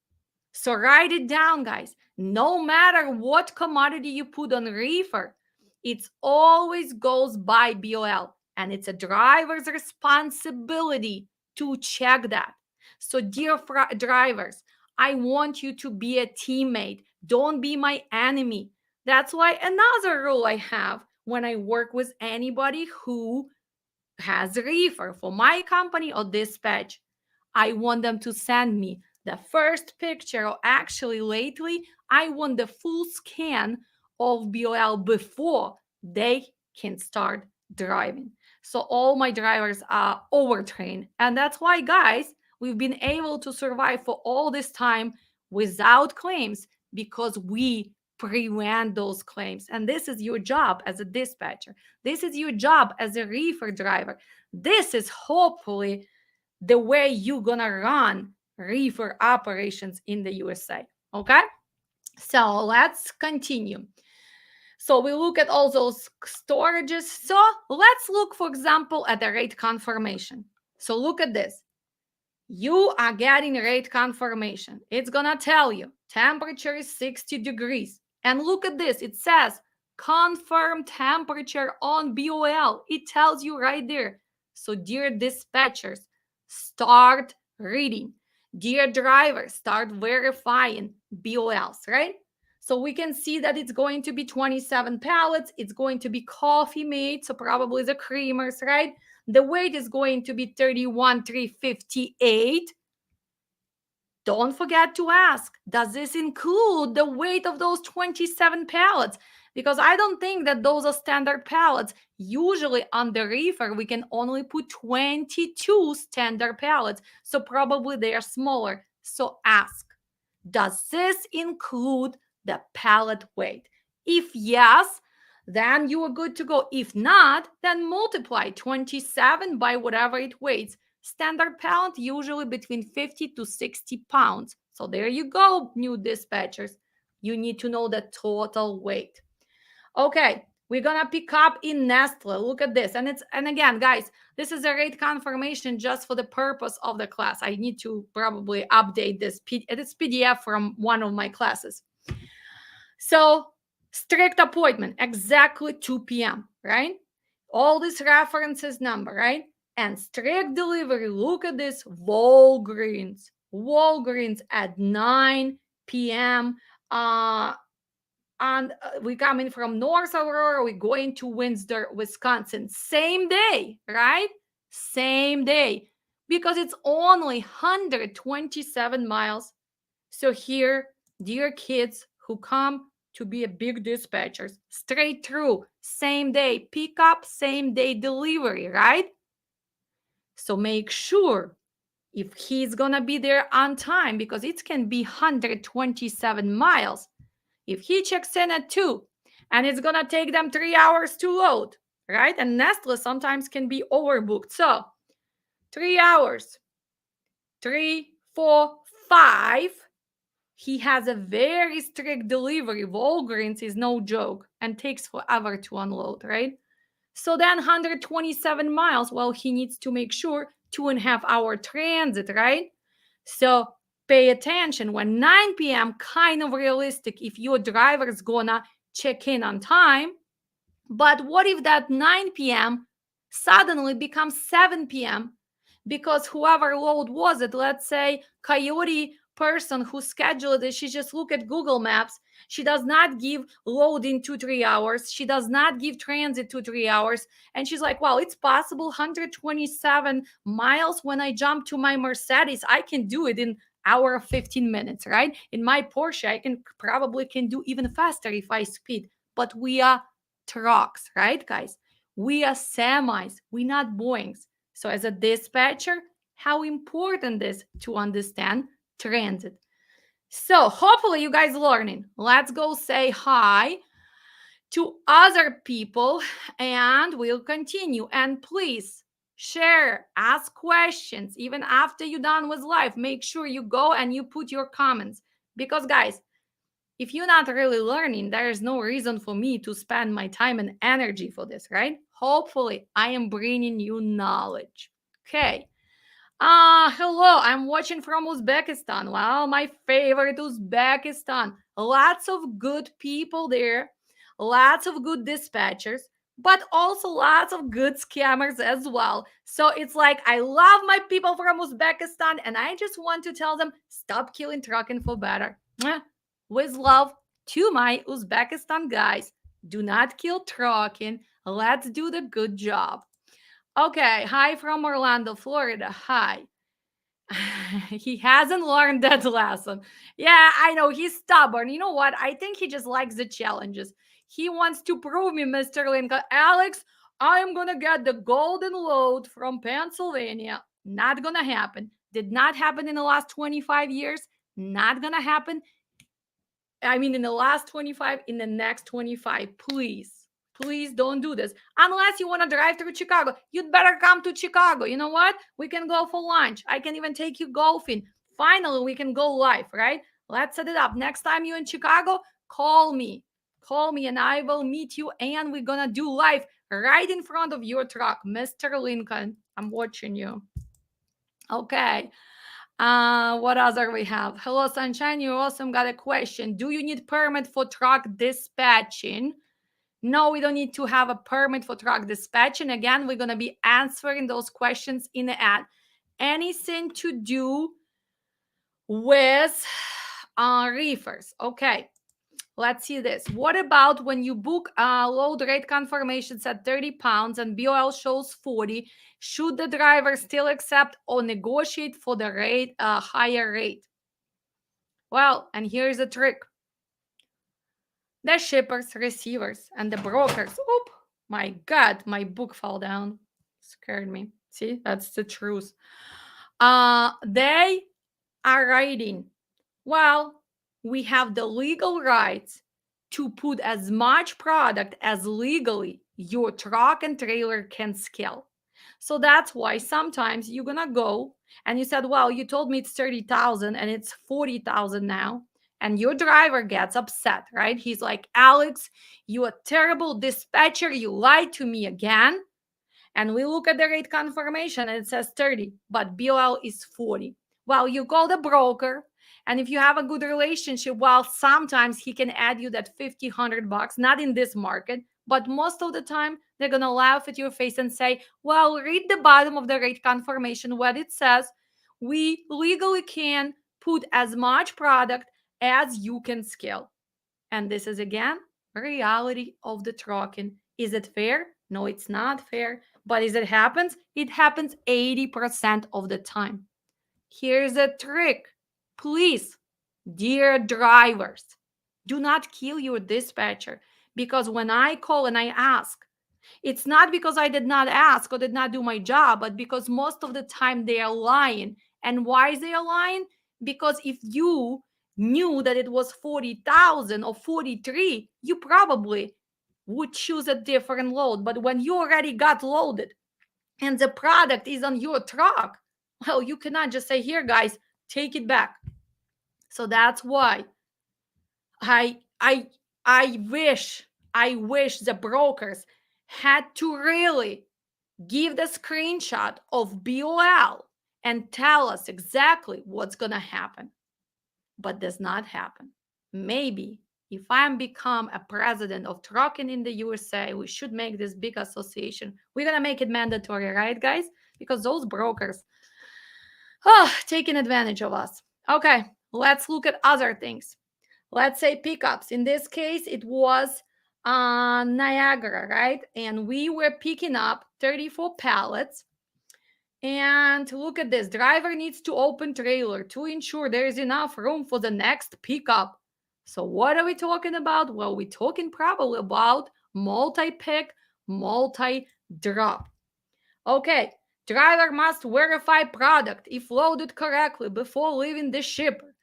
So write it down, guys. No matter what commodity you put on reefer, it always goes by BOL, and it's a driver's responsibility to check that. So, dear drivers, I want you to be a teammate. Don't be my enemy. That's why another rule I have when I work with anybody who has reefer for my company or dispatch, I want them to send me the first picture, or actually lately, I want the full scan of BOL before they can start driving. So all my drivers are overtrained. And that's why, guys, we've been able to survive for all this time without claims, because we prevent those claims. And this is your job as a dispatcher. This is your job as a reefer driver. This is hopefully the way you're gonna run reefer operations in the USA. Okay? So let's continue. So we look at all those storages. So let's look, for example, at the rate confirmation. So look at this. You are getting rate confirmation. It's gonna tell you temperature is 60 degrees. And look at this. It says confirm temperature on BOL. It tells you right there. So dear dispatchers, start reading. Dear drivers, start verifying BOLs, right? So we can see that it's going to be 27 pallets. It's going to be coffee made, so probably the creamers, right? The weight is going to be 31,358. Don't forget to ask, does this include the weight of those 27 pallets? Because I don't think that those are standard pallets. Usually on the reefer, we can only put 22 standard pallets. So probably they are smaller. So ask, does this include the pallet weight? If yes, then you are good to go. If not, then multiply 27 by whatever it weighs. Standard pallet usually between 50 to 60 pounds. So there you go, new dispatchers. You need to know the total weight. Okay, we're gonna pick up in Nestle. Look at this. And again, guys, this is a rate confirmation just for the purpose of the class. I need to probably update this PDF from one of my classes. So strict appointment, exactly 2 p.m., right? All these references number, right? And strict delivery, look at this, Walgreens at 9 p.m. And we coming from North Aurora, we're going to Windsor, Wisconsin, same day, right? Same day, because it's only 127 miles. So here, dear kids who come to be a big dispatchers, straight through, same day pickup, same day delivery, right? So make sure if he's gonna be there on time, because it can be 127 miles. If he checks in at 2 and it's gonna take them 3 hours to load, right? And Nestle sometimes can be overbooked. So 3 hours, 3, 4, 5. He has a very strict delivery. Walgreens is no joke and takes forever to unload, right? So then 127 miles, well, he needs to make sure 2.5 hour transit, right? So pay attention. When 9 p.m., kind of realistic if your driver is gonna check in on time. But what if that 9 p.m. suddenly becomes 7 p.m.? Because whoever load was it, let's say Coyote person who scheduled it, she just look at Google Maps. She does not give load in 2-3 hours. She does not give transit 2-3 hours. And she's like, well, it's possible 127 miles when I jump to my Mercedes. I can do it in hour of 15 minutes, right? In my Porsche, I can do even faster if I speed. But we are trucks, right, guys? We are semis. We're not Boeings. So as a dispatcher, how important it is to understand transit. So hopefully you guys learning. Let's go say hi to other people and we'll continue. And please share, ask questions. Even after you're done with live, make sure you go and you put your comments. Because guys, if you're not really learning, there is no reason for me to spend my time and energy for this, right? Hopefully, I am bringing you knowledge. Okay. Hello, I'm watching from Uzbekistan. Wow, my favorite Uzbekistan. Lots of good people there, lots of good dispatchers, but also lots of good scammers as well. So it's like I love my people from Uzbekistan and I just want to tell them stop killing trucking for better. With love to my Uzbekistan guys. Do not kill trucking. Let's do the good job. Okay, hi from Orlando, Florida. Hi. He hasn't learned that lesson. Yeah, I know he's stubborn. You know what? I think he just likes the challenges. He wants to prove me, Mr. Lincoln. Alex, I am gonna get the golden load from Pennsylvania. Not gonna happen. Did not happen in the last 25 years. Not gonna happen. I mean, in the last 25, in the next 25. Please don't do this. Unless you want to drive through Chicago, you'd better come to Chicago. You know what? We can go for lunch. I can even take you golfing. Finally, we can go live, right? Let's set it up. Next time you're in Chicago, call me. Call me and I will meet you and we're going to do live right in front of your truck. Mr. Lincoln, I'm watching you. Okay. What other we have? Hello, Sunshine. You awesome. Got a question. Do you need permit for truck dispatching? No, we don't need to have a permit for truck dispatching. Again, we're going to be answering those questions in the ad. Anything to do with reefers? Okay. Let's see this. What about when you book load rate confirmations at 30 pounds and BOL shows 40? Should the driver still accept or negotiate for the rate, higher rate? Well, and here's the trick. The shippers, receivers, and the brokers. Oop, my God, my book fell down. Scared me. See, that's the truth. They are writing, well, we have the legal rights to put as much product as legally your truck and trailer can scale. So that's why sometimes you're gonna go and you said, well, you told me it's 30,000 and it's 40,000 now. And your driver gets upset, right? He's like, Alex, you a terrible dispatcher. You lied to me again. And we look at the rate confirmation and it says 30, but BOL is 40. Well, you call the broker, and if you have a good relationship, well, sometimes he can add you that 50, $100, not in this market, but most of the time they're going to laugh at your face and say, well, read the bottom of the rate confirmation what it says. We legally can put as much product as you can scale. And this is, again, reality of the trucking. Is it fair? No, it's not fair. But is it happens? It happens 80% of the time. Here's a trick. Please, dear drivers, do not kill your dispatcher. Because when I call and I ask, it's not because I did not ask or did not do my job, but because most of the time they are lying. And why is they are lying? Because if you knew that it was 40,000 or 43, you probably would choose a different load. But when you already got loaded and the product is on your truck, well, you cannot just say, here, guys, take it back. So that's why I wish the brokers had to really give the screenshot of BOL and tell us exactly what's going to happen. But does not happen. Maybe if I'm become a president of trucking in the USA, we should make this big association. We're going to make it mandatory, right, guys? Because those brokers, taking advantage of us. Okay, let's look at other things. Let's say pickups. In this case, it was Niagara, right? And we were picking up 34 pallets. And look at this. Driver needs to open trailer to ensure there is enough room for the next pickup. So what are we talking about? Well, we're talking probably about multi-pick, multi-drop. Okay, driver must verify product if loaded correctly before leaving the shipper.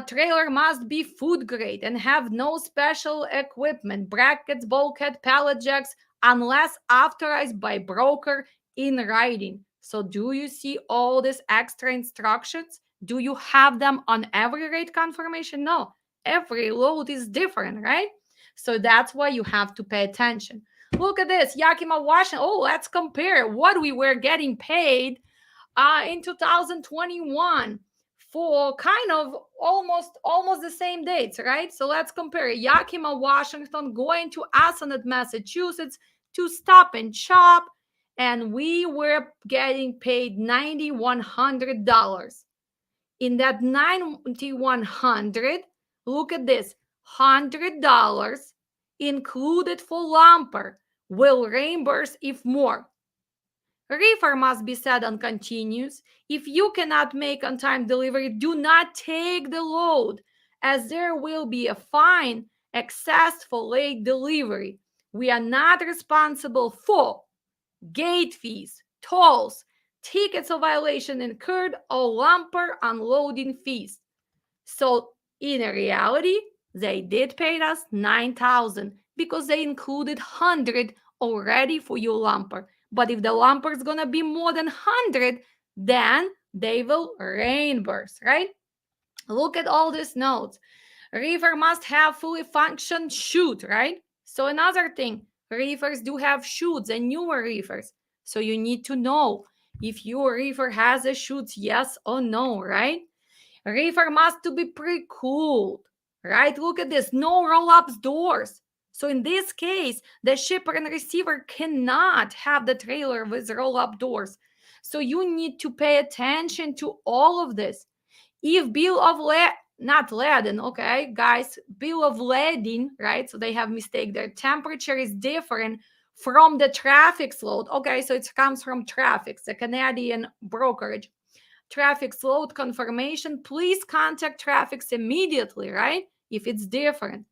Trailer must be food grade and have no special equipment, brackets, bulkhead, pallet jacks, unless authorized by broker in writing. So do you see all these extra instructions? Do you have them on every rate confirmation? No, every load is different, right? So that's why you have to pay attention. Look at this, Yakima, Washington. Oh, let's compare what we were getting paid in 2021 for kind of almost the same dates, right? So let's compare Yakima, Washington, going to Asonet, Massachusetts to Stop and Shop, and we were getting paid $9,100. In that $9,100, look at this, $100 included for lumper will reimburse if more. Reefer must be set on continuous. If you cannot make on-time delivery, do not take the load, as there will be a fine excess for late delivery. We are not responsible for gate fees, tolls, tickets of violation incurred, or lumper unloading fees. So in reality, they did pay us 9,000 because they included 100 already for your lumper. But if the lumper is gonna be more than 100, then they will reimburse, right? Look at all these notes. Reefer must have fully functioned chute, right? So another thing, reefers do have chutes and newer reefers. So you need to know if your reefer has a chute, yes or no, right? Reefer must to be pre-cooled, right? Look at this, no roll-ups doors. So in this case, the shipper and receiver cannot have the trailer with roll-up doors. So you need to pay attention to all of this. If bill of not lading, okay, guys, bill of lading, right? So they have mistake. Their temperature is different from the traffic load. Okay, so it comes from traffic, the Canadian brokerage. Traffic's load confirmation, please contact traffics immediately, right? If it's different.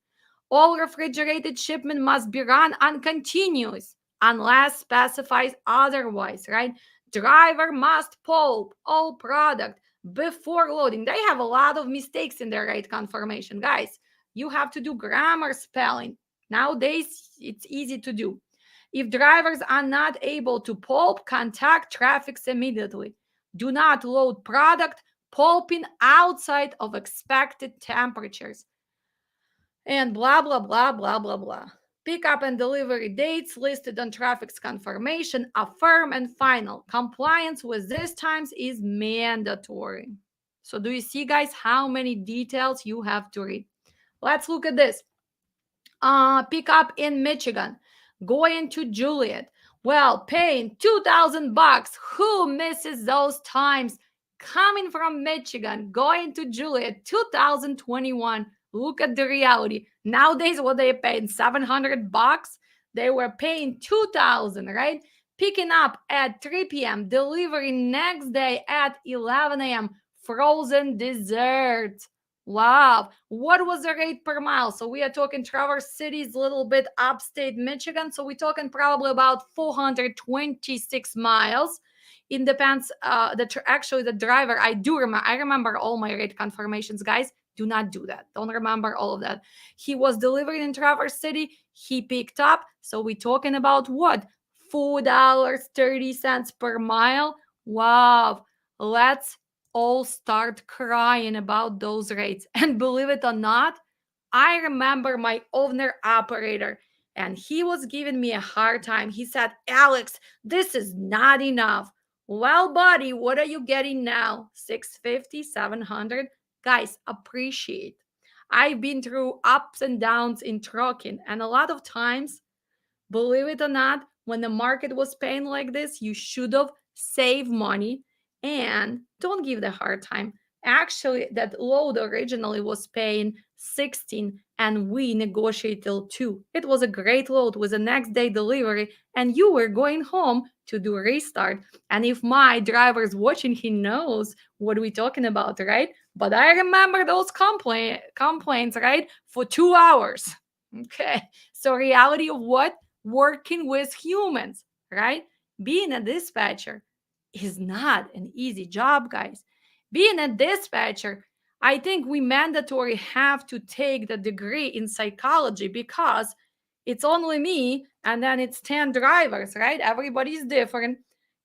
All refrigerated shipment must be run on continuous unless specified otherwise, right? Driver must pulp all product before loading. They have a lot of mistakes in their rate confirmation. Guys, you have to do grammar spelling. Nowadays, it's easy to do. If drivers are not able to pulp, contact traffics immediately. Do not load product pulping outside of expected temperatures. And blah, blah, blah, blah, blah, blah. Pickup and delivery dates listed on traffic's confirmation are firm and final. Compliance with these times is mandatory. So do you see, guys, how many details you have to read? Let's look at this. Pickup in Michigan, going to Juliet. Well, paying 2,000 bucks. Who misses those times? Coming from Michigan, going to Juliet, 2021. Look at the reality. Nowadays, what they paying 700 bucks? They were paying 2,000, right? Picking up at 3 p.m., delivery next day at 11 a.m. Frozen dessert. Wow. What was the rate per mile? So we are talking Traverse City's little bit upstate Michigan. So we're talking probably about 426 miles. It depends. Actually, the driver, I remember all my rate confirmations, guys. Do not do that. Don't remember all of that. He was delivered in Traverse City. He picked up. So we're talking about what? $4.30 per mile. Wow. Let's all start crying about those rates. And believe it or not, I remember my owner operator, and he was giving me a hard time. He said, Alex, this is not enough. Well, buddy, what are you getting now? 650, 700? Guys, appreciate. I've been through ups and downs in trucking, and a lot of times, believe it or not, when the market was paying like this, you should have saved money and don't give the hard time. Actually, that load originally was paying 16 and we negotiated till 2. It was a great load with a next day delivery and you were going home to do a restart. And if my driver is watching, he knows what we're talking about, right? But I remember those complaints, right? For 2 hours. Okay. So reality of what? Working with humans, right? Being a dispatcher is not an easy job, guys. Being a dispatcher, I think we mandatory have to take the degree in psychology because it's only me and then it's 10 drivers, right? Everybody's different.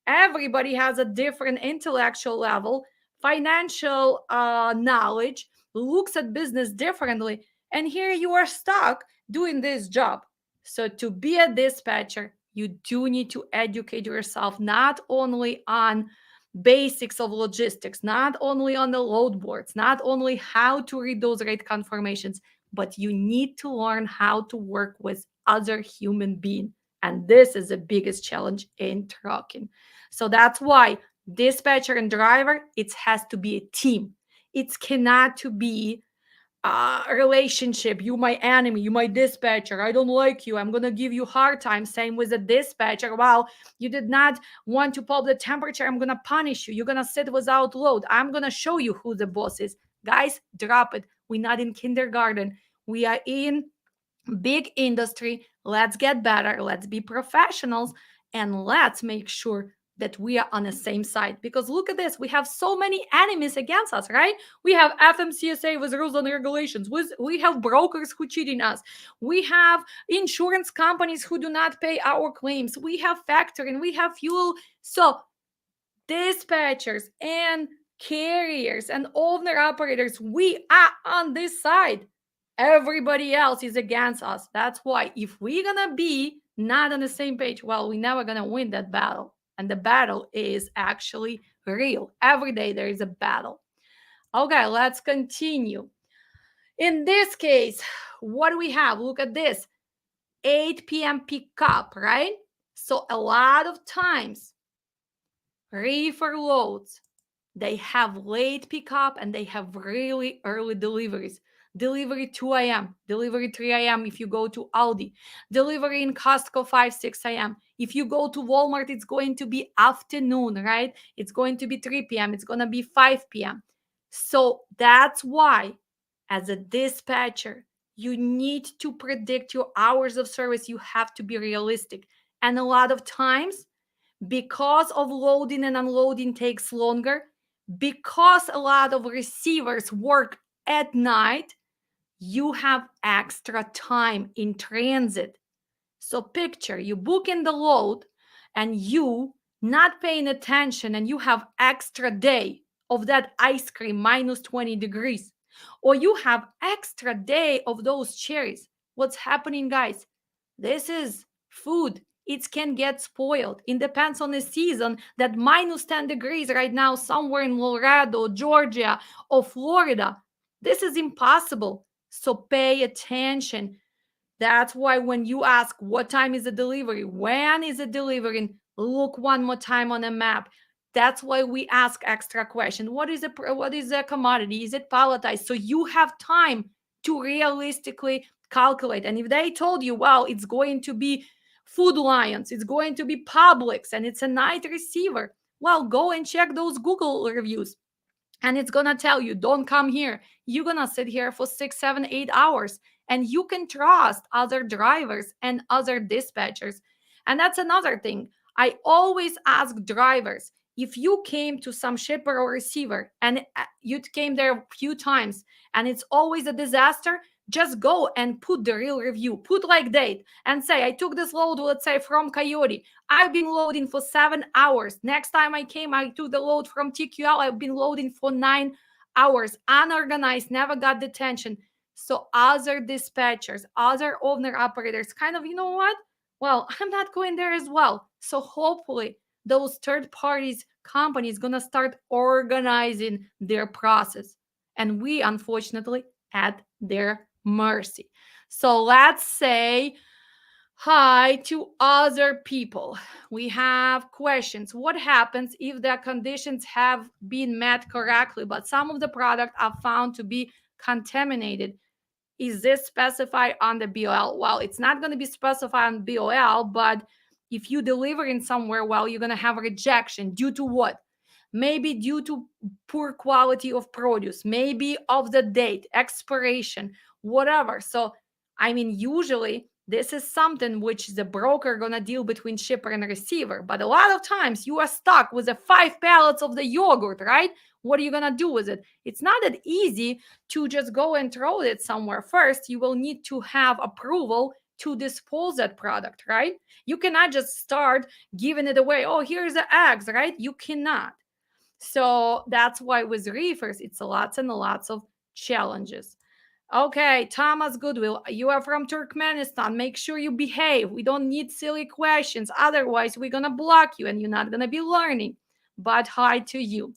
Everybody has a different intellectual level, financial knowledge, looks at business differently. And here you are stuck doing this job. So to be a dispatcher, you do need to educate yourself not only on basics of logistics, not only on the load boards, not only how to read those rate confirmations, but you need to learn how to work with other human beings. And this is the biggest challenge in trucking. So that's why dispatcher and driver, it has to be a team. It cannot to be relationship. You my enemy, you my dispatcher, I don't like you, I'm gonna give you hard time. Same with the dispatcher. Well, you did not want to pump the temperature, I'm gonna punish you, you're gonna sit without load, I'm gonna show you who the boss is. Guys, drop it. We're not in kindergarten, we are in big industry. Let's get better, let's be professionals, and let's make sure that we are on the same side. Because look at this, we have so many enemies against us, right? We have FMCSA with rules and regulations, we have brokers who cheating us, we have insurance companies who do not pay our claims, we have factoring, we have fuel. So dispatchers and carriers and owner operators, we are on this side. Everybody else is against us. That's why if we're gonna be not on the same page, well, we're never gonna win that battle. And the battle is actually real. Every day there is a battle. Okay, let's continue. In this case, what do we have? Look at this. 8 p.m. pickup, right? So a lot of times reefer loads, they have late pickup and they have really early deliveries. Delivery 2 a.m., delivery 3 a.m. if you go to Aldi, delivery in Costco 5, 6 a.m. If you go to Walmart, it's going to be afternoon, right? It's going to be 3 p.m., it's going to be 5 p.m. So that's why, as a dispatcher, you need to predict your hours of service. You have to be realistic. And a lot of times, because of loading and unloading takes longer, because a lot of receivers work at night, you have extra time in transit. So picture you book in the load and you not paying attention and you have extra day of that ice cream minus 20 degrees, or you have extra day of those cherries. What's happening, guys? This is food. It can get spoiled. It depends on the season. That minus 10 degrees right now somewhere in Colorado, Georgia, or Florida. This is impossible. So pay attention. That's why when you ask what time is the delivery, when is it delivering, look one more time on a map. That's why we ask extra question. What is a commodity? Is it palletized? So you have time to realistically calculate. And if they told you, well, it's going to be Food Lions, it's going to be Publix, and it's a night receiver, well, go and check those Google reviews. And it's gonna tell you, don't come here. You're gonna sit here for 6, 7, 8 hours. And you can trust other drivers and other dispatchers. And that's another thing. I always ask drivers, if you came to some shipper or receiver and you came there a few times and it's always a disaster, just go and put the real review. Put like date and say, I took this load, let's say, from Coyote. I've been loading for 7 hours. Next time I came, I took the load from TQL. I've been loading for 9 hours. Unorganized, never got detention. So other dispatchers, other owner operators kind of, you know what? Well, I'm not going there as well. So hopefully those third parties companies going to start organizing their process. And we, unfortunately, at their mercy. So let's say hi to other people. We have questions. What happens if the conditions have been met correctly, but some of the product are found to be contaminated? Is this specified on the BOL? Well, it's not going to be specified on BOL, but if you deliver in somewhere, well, you're going to have a rejection due to what? Maybe due to poor quality of produce, maybe of the date, expiration, whatever. So, I mean, usually this is something which the broker gonna deal between shipper and receiver. But a lot of times you are stuck with the 5 pallets of the yogurt, right? What are you gonna do with it? It's not that easy to just go and throw it somewhere. First, you will need to have approval to dispose that product, right? You cannot just start giving it away. Oh, here's the eggs, right? You cannot. So that's why with reefers, it's lots and lots of challenges. Okay, Thomas Goodwill, you are from Turkmenistan. Make sure you behave. We don't need silly questions. Otherwise, we're going to block you and you're not going to be learning. But hi to you.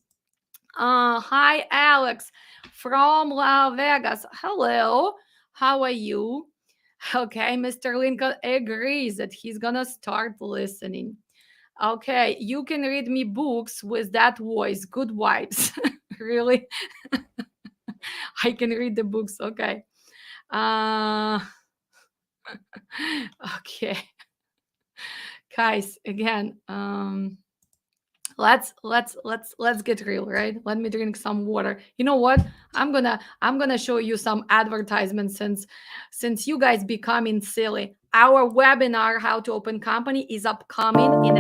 Hi, Alex from Las Vegas. Hello. How are you? Okay, Mr. Lincoln agrees that he's going to start listening. Okay, you can read me books with that voice. Good vibes. Really? I can read the books. Okay. Uh, okay. Guys, again, let's get real, right? Let me drink some water. You know what? I'm gonna show you some advertisements since you guys becoming silly. Our webinar, How to Open Company, is upcoming in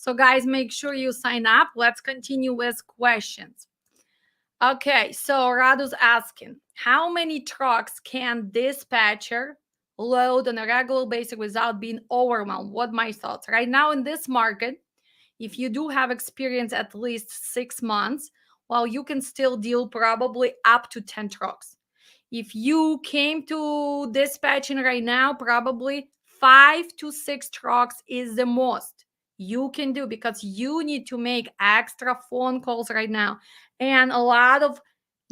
So guys, make sure you sign up. Let's continue with questions. Okay, so Radu's asking, how many trucks can dispatcher load on a regular basis without being overwhelmed? What my thoughts? Right now in this market, if you do have experience at least 6 months, well, you can still deal probably up to 10 trucks. If you came to dispatching right now, probably 5 to 6 trucks is the most you can do, because you need to make extra phone calls right now. And a lot of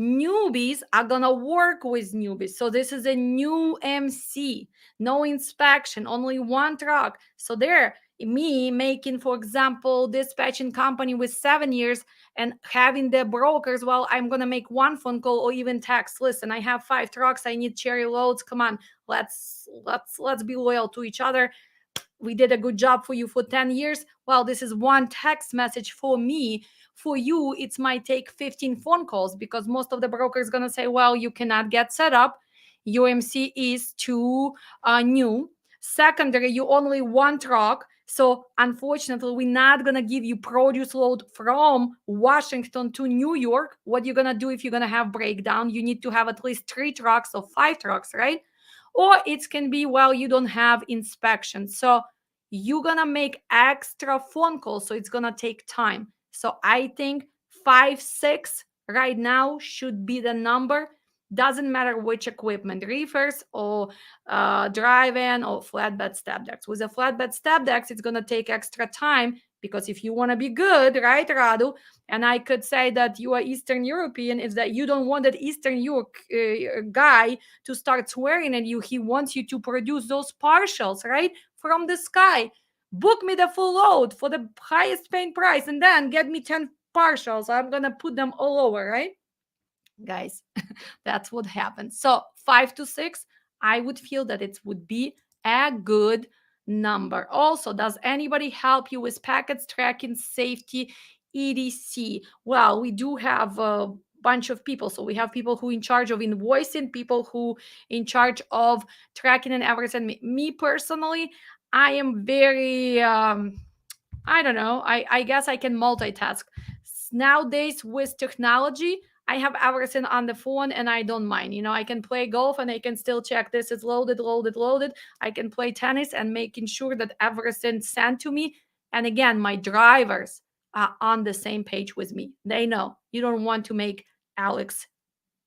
newbies are gonna work with newbies. So this is a new MC, no inspection, only one truck. So there, me making, for example, dispatching company with 7 years and having the brokers, well, I'm gonna make one phone call or even text. Listen, I have 5 trucks, I need cherry loads. Come on, let's be loyal to each other. We did a good job for you for 10 years. Well, this is one text message for me. For you, it might take 15 phone calls, because most of the brokers going to say, well, you cannot get set up. UMC is too new. Secondary, you only one truck. So unfortunately, we're not going to give you produce load from Washington to New York. What you're going to do if you're going to have breakdown? You need to have at least 3 trucks or 5 trucks, right? Or it can be, well, you don't have inspection. So you're gonna make extra phone calls, so it's gonna take time. So I think 5, 6 right now should be the number. Doesn't matter which equipment, reefers or drive-in or flatbed step decks. With a flatbed step decks, it's gonna take extra time, because if you want to be good, right, Radu? And I could say that you are Eastern European, is that you don't want that Eastern Europe guy to start swearing at you. He wants you to produce those partials, right, from the sky. Book me the full load for the highest paying price, and then get me 10 partials. I'm gonna put them all over, right? Guys, that's what happens. So 5 to 6, I would feel that it would be a good number. Also, does anybody help you with packets tracking, safety, etc? Well, we do have a bunch of people. So we have people who in charge of invoicing, people who in charge of tracking and everything. Me personally, I am very I don't know. I guess I can multitask. Nowadays with technology, I have everything on the phone and I don't mind. I can play golf and I can still check this is loaded, loaded, loaded. I can play tennis and making sure that everything's sent to me. And again, my drivers are on the same page with me. They know you don't want to make Alex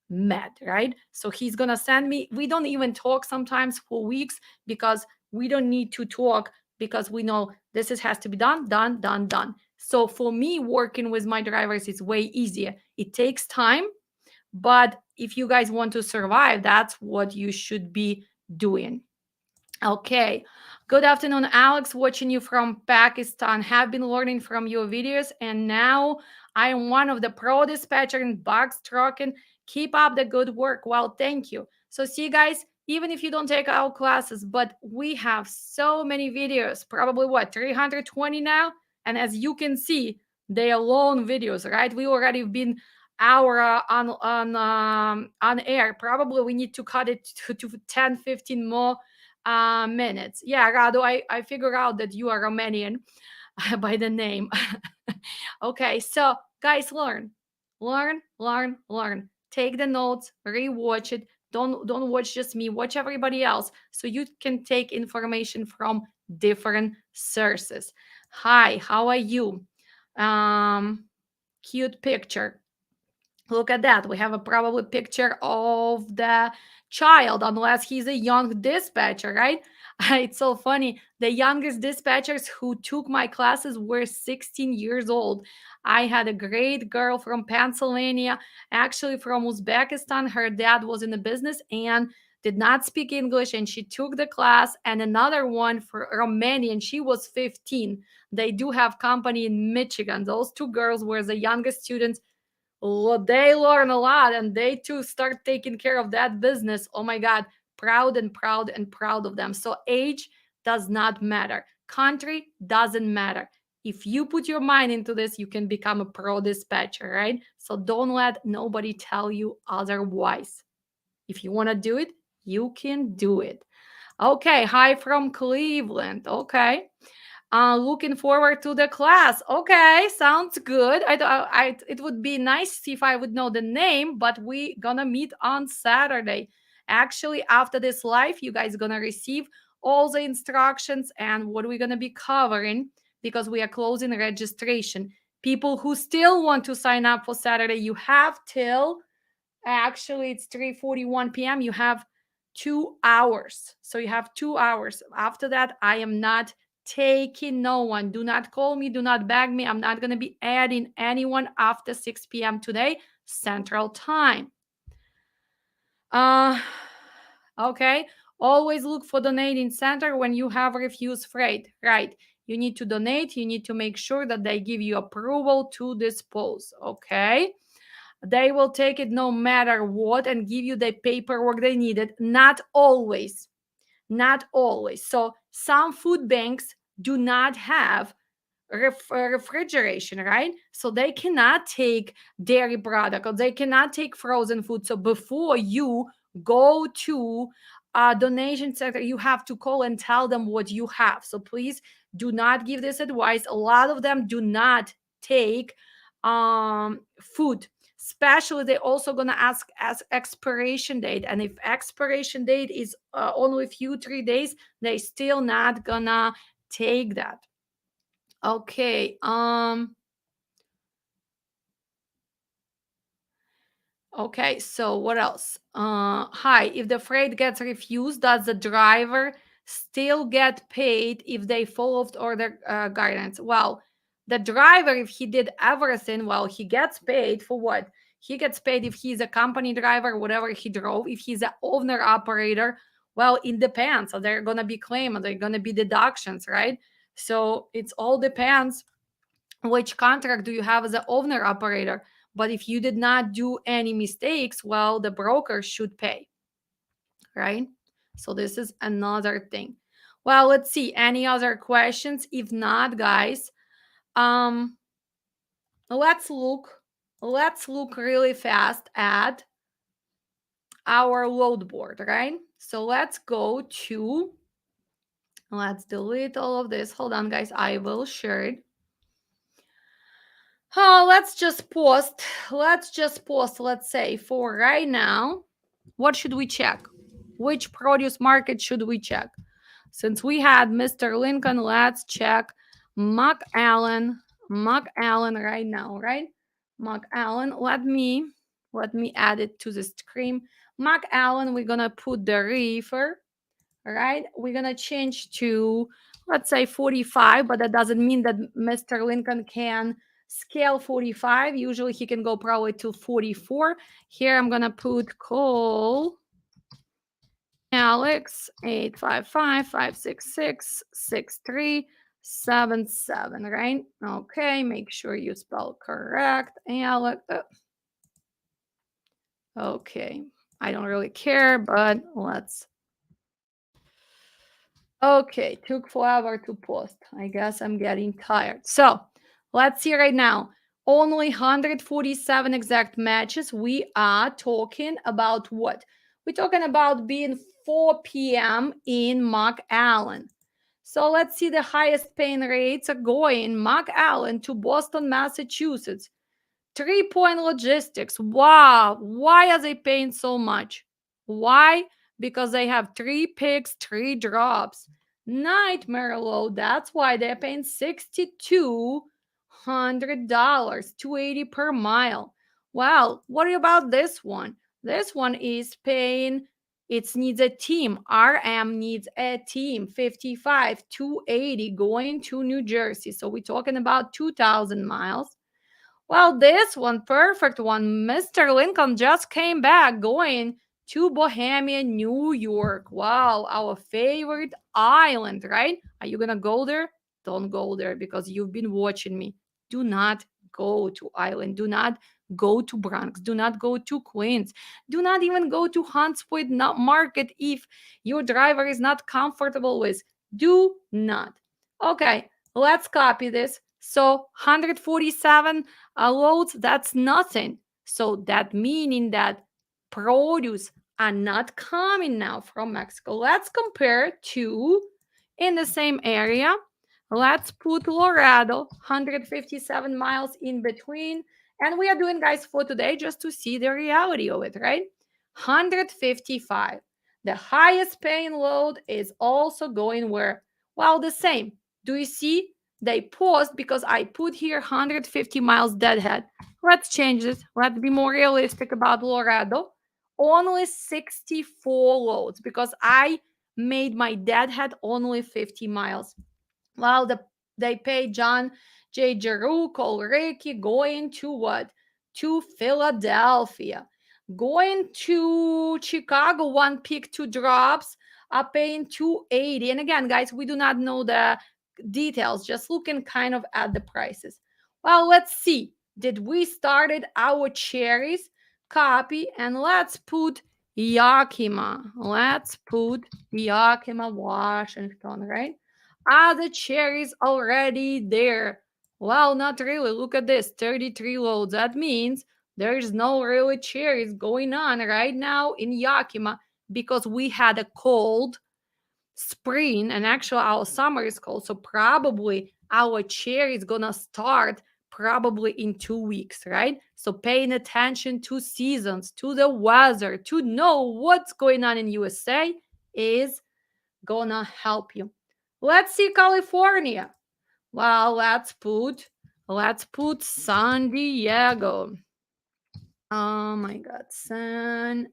mad, right? So he's gonna send me. We don't even talk sometimes for weeks, because we don't need to talk, because we know this has to be done, done, done, done. So for me, working with my drivers is way easier. It takes time, but if you guys want to survive, that's what you should be doing. Okay. Good afternoon, Alex. Watching you from Pakistan. Have been learning from your videos, and now I am one of the pro dispatcher in box trucking. Keep up the good work. Well, thank you. So, see, guys, even if you don't take our classes, but we have so many videos, probably what, 320 now? And as you can see, they are long videos, right? We already been hour on air. Probably we need to cut it to 10, 15 more minutes. Yeah, Rado, I figure out that you are Romanian by the name. Okay, so guys, learn, learn, learn, learn. Take the notes, rewatch it. Don't watch just me. Watch everybody else, so you can take information from different sources. Hi, how are you? Cute picture. Look at that. We have a probably picture of the child, unless he's a young dispatcher, right? It's so funny. The youngest dispatchers who took my classes were 16 years old. I had a great girl from Pennsylvania, actually from Uzbekistan. Her dad was in the business and did not speak English, and she took the class. And another one for Romania, and she was 15. They do have company in Michigan. Those two girls were the youngest students. They learn a lot, and they too start taking care of that business. Oh my God, proud and proud and proud of them. So age does not matter, country doesn't matter. If you put your mind into this, you can become a pro dispatcher, right? So don't let nobody tell you otherwise. If you want to do it, you can do it. Okay, hi from Cleveland. Okay. Looking forward to the class. Okay, sounds good. It would be nice if I would know the name, but we gonna meet on Saturday. Actually, after this live, you guys gonna receive all the instructions and what we're gonna be covering, because we are closing registration. People who still want to sign up for Saturday, you have till, actually it's 3:41 p.m. You have 2 hours. So you have 2 hours. After that, I am not taking no one. Do not call me. Do not beg me. I'm not going to be adding anyone after 6 p.m. today, Central Time. Uh, okay. Always look for donating center when you have refused freight. Right. You need to donate. You need to make sure that they give you approval to dispose. Okay. They will take it no matter what and give you the paperwork they needed. Not always. Not always. So some food banks do not have refrigeration, right? So they cannot take dairy product, or they cannot take frozen food. So before you go to a donation center, you have to call and tell them what you have. So please do not give this advice. A lot of them do not take food. Especially, they're also gonna ask as expiration date, and if expiration date is only a few 3 days, they still not gonna take that. Okay. Okay, so what else? Hi, if the freight gets refused, does the driver still get paid if they followed order guidance? Well, the driver, if he did everything, well, he gets paid for what? He gets paid if he's a company driver, whatever he drove. If he's an owner operator, well, it depends. So they're gonna be claimed, they're gonna be deductions, right? So it's all depends which contract do you have as an owner operator. But if you did not do any mistakes, well, the broker should pay, right? So this is another thing. Well, let's see, any other questions? If not, guys, um let's look really fast at our load board, right? So let's go to, let's delete all of this. Hold on, guys, I will share it. Oh, let's just post. Let's say for right now, what should we check? Which produce market should we check? Since we had Mr. Lincoln, let's check McAllen. McAllen right now, right? McAllen. Let me add it to the screen. McAllen, we're gonna put the reefer. All right, we're gonna change to, let's say, 45, but that doesn't mean that Mr. Lincoln can scale 45. Usually he can go probably to 44. Here I'm gonna put call Alex 855-566-6377, right? Okay, make sure you spell correct. Alex. Okay, I don't really care, but let's. Okay, took forever to post. I guess I'm getting tired. So let's see right now. Only 147 exact matches. We are talking about what? We're talking about being 4 p.m. in McAllen. So let's see, the highest paying rates are going McAllen to Boston, Massachusetts. 3 Point Logistics. Wow. Why are they paying so much? Why? Because they have 3 picks, 3 drops. Nightmare load. That's why they're paying 62. $280, 280 per mile. Well, what about this one? This one is paying, it needs a team. RM needs a team. 55, 280 going to New Jersey. So we're talking about 2,000 miles. Well, this one, perfect one. Mr. Lincoln just came back going to Bohemia, New York. Wow, our favorite island, right? Are you gonna go there? Don't go there because you've been watching me. Do not go to island. Do not go to Bronx. Do not go to Queens. Do not even go to Hunts Point Market if your driver is not comfortable with. Do not. Okay, let's copy this. So 147 loads, that's nothing. So that meaning that produce are not coming now from Mexico. Let's compare to in the same area. Let's put Laredo, 157 miles in between. And we are doing, guys, for today just to see the reality of it, right? 155. The highest paying load is also going where? Well, the same. Do you see? They paused because I put here 150 miles deadhead. Let's change this. Let's be more realistic about Laredo. Only 64 loads because I made my deadhead only 50 miles. Well, they pay John J. Giroux, Ricky, going to what? To Philadelphia. Going to Chicago, one pick, two drops, are paying 280. And again, guys, we do not know the details, just looking kind of at the prices. Well, let's see. Did we started our cherries? Copy and let's put Yakima. Let's put Yakima, Washington, right? Are the cherries already there? Well, not really. Look at this, 33 loads. That means there's no really cherries going on right now in Yakima because we had a cold spring and actually our summer is cold. So probably our cherry is gonna start probably in 2 weeks, right? So paying attention to seasons, to the weather, to know what's going on in USA is gonna help you. Let's see California. Well, let's put San Diego. Oh my God, San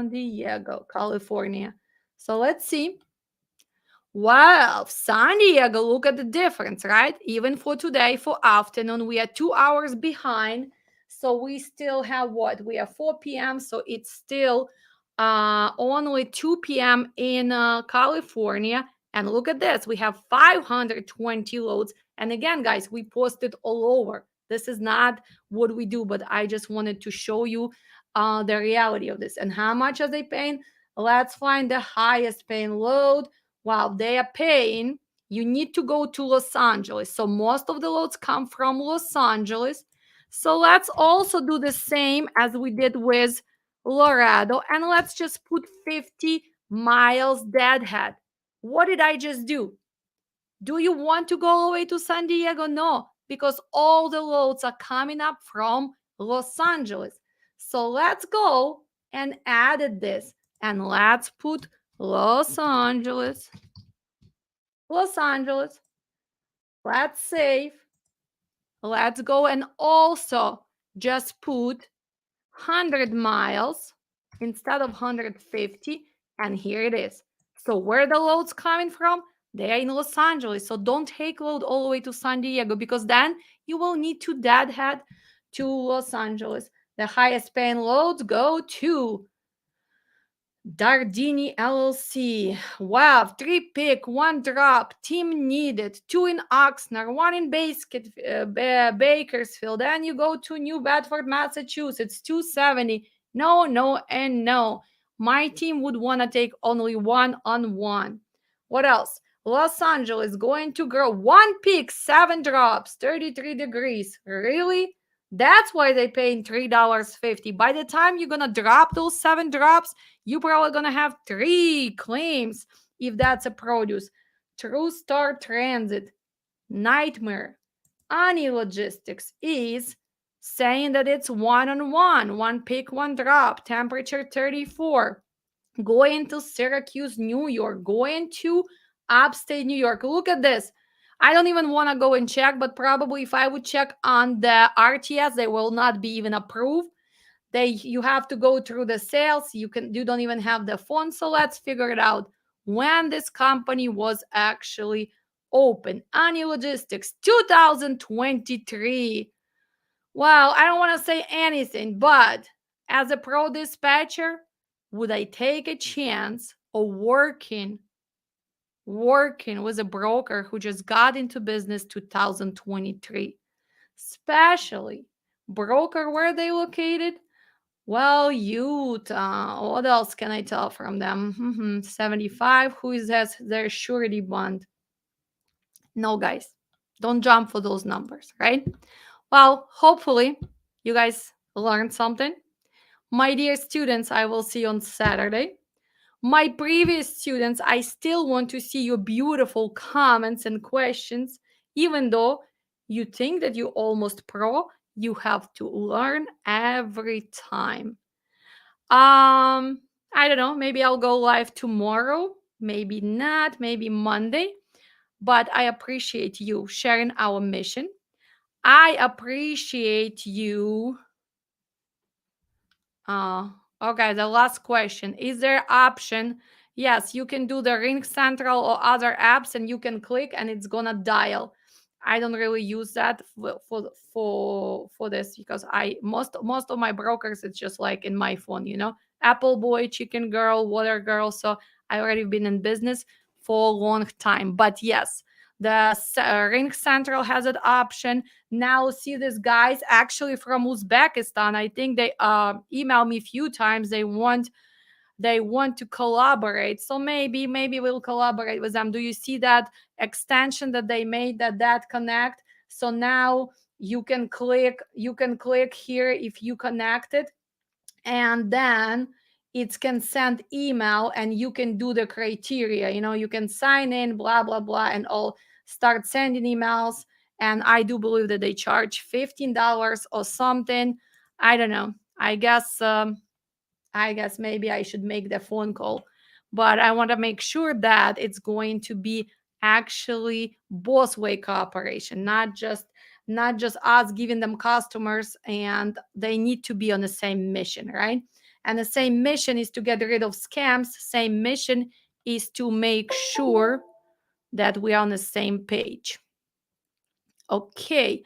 Diego, California. So let's see. Well, San Diego, look at the difference, right? Even for today, for afternoon, we are 2 hours behind. So we still have what? We are 4 p.m. So it's still only 2 p.m. in California. And look at this, we have 520 loads. And again, guys, we posted all over. This is not what we do, but I just wanted to show you the reality of this. And how much are they paying? Let's find the highest paying load. While they are paying, you need to go to Los Angeles. So most of the loads come from Los Angeles. So let's also do the same as we did with Laredo. And let's just put 50 miles deadhead. What did I just do? Do you want to go all the way to San Diego? No, because all the loads are coming up from Los Angeles. So let's go and add this. And let's put Los Angeles. Los Angeles. Let's save. Let's go and also just put 100 miles instead of 150. And here it is. So where the load's coming from? They are in Los Angeles. So don't take load all the way to San Diego because then you will need to deadhead to Los Angeles. The highest paying loads go to Dardini LLC. Wow, 3 pick, 1 drop, team needed, 2 in Oxnard, 1 in Bakersfield. Then you go to New Bedford, Massachusetts, 270. No, no, and no. My team would want to take only 1-on-1. What else? Los Angeles going to grow 1 pick, 7 drops, 33 degrees. Really? That's why they paying $3.50. By the time you're gonna drop those 7 drops, you're probably gonna have 3 claims if that's a produce. True Star Transit, nightmare. Ani Logistics is saying that it's 1-on-1, 1 pick, 1 drop, temperature 34. Going to Syracuse, New York, going to upstate New York. Look at this. I don't even want to go and check, but probably if I would check on the RTS, they will not be even approved. You have to go through the sales. You don't even have the phone. So let's figure it out. When this company was actually open. Ani Logistics, 2023. Well, I don't want to say anything, but as a pro dispatcher, would I take a chance of working with a broker who just got into business 2023? Especially broker, where are they located? Well, Utah. What else can I tell from them? 75. Who is their surety bond? No, guys, don't jump for those numbers, right? Well, hopefully you guys learned something. My dear students, I will see you on Saturday. My previous students, I still want to see your beautiful comments and questions. Even though you think that you almost pro, you have to learn every time. I don't know, maybe I'll go live tomorrow, maybe not, maybe Monday, but I appreciate you sharing our mission. I appreciate you. Uh, okay, the last question. Is there option? Yes, you can do the Ring Central or other apps and you can click and it's gonna dial. I don't really use that for this because I most of my brokers it's just like in my phone, Apple Boy, Chicken Girl, Water Girl. So I already been in business for a long time. But yes, the Ring Central has an option. Now see these guys actually from Uzbekistan. I think they emailed me a few times. They want to collaborate. So maybe we'll collaborate with them. Do you see that extension that they made that connect? So now you can click here if you connected, and then it can send email and you can do the criteria, you can sign in, blah blah blah, and all, start sending emails. And I do believe that they charge $15 or something. I don't know. I guess maybe I should make the phone call, but I want to make sure that it's going to be actually both way cooperation, not just us giving them customers, and they need to be on the same mission, right? And the same mission is to get rid of scams. Same mission is to make sure that we are on the same page. Okay.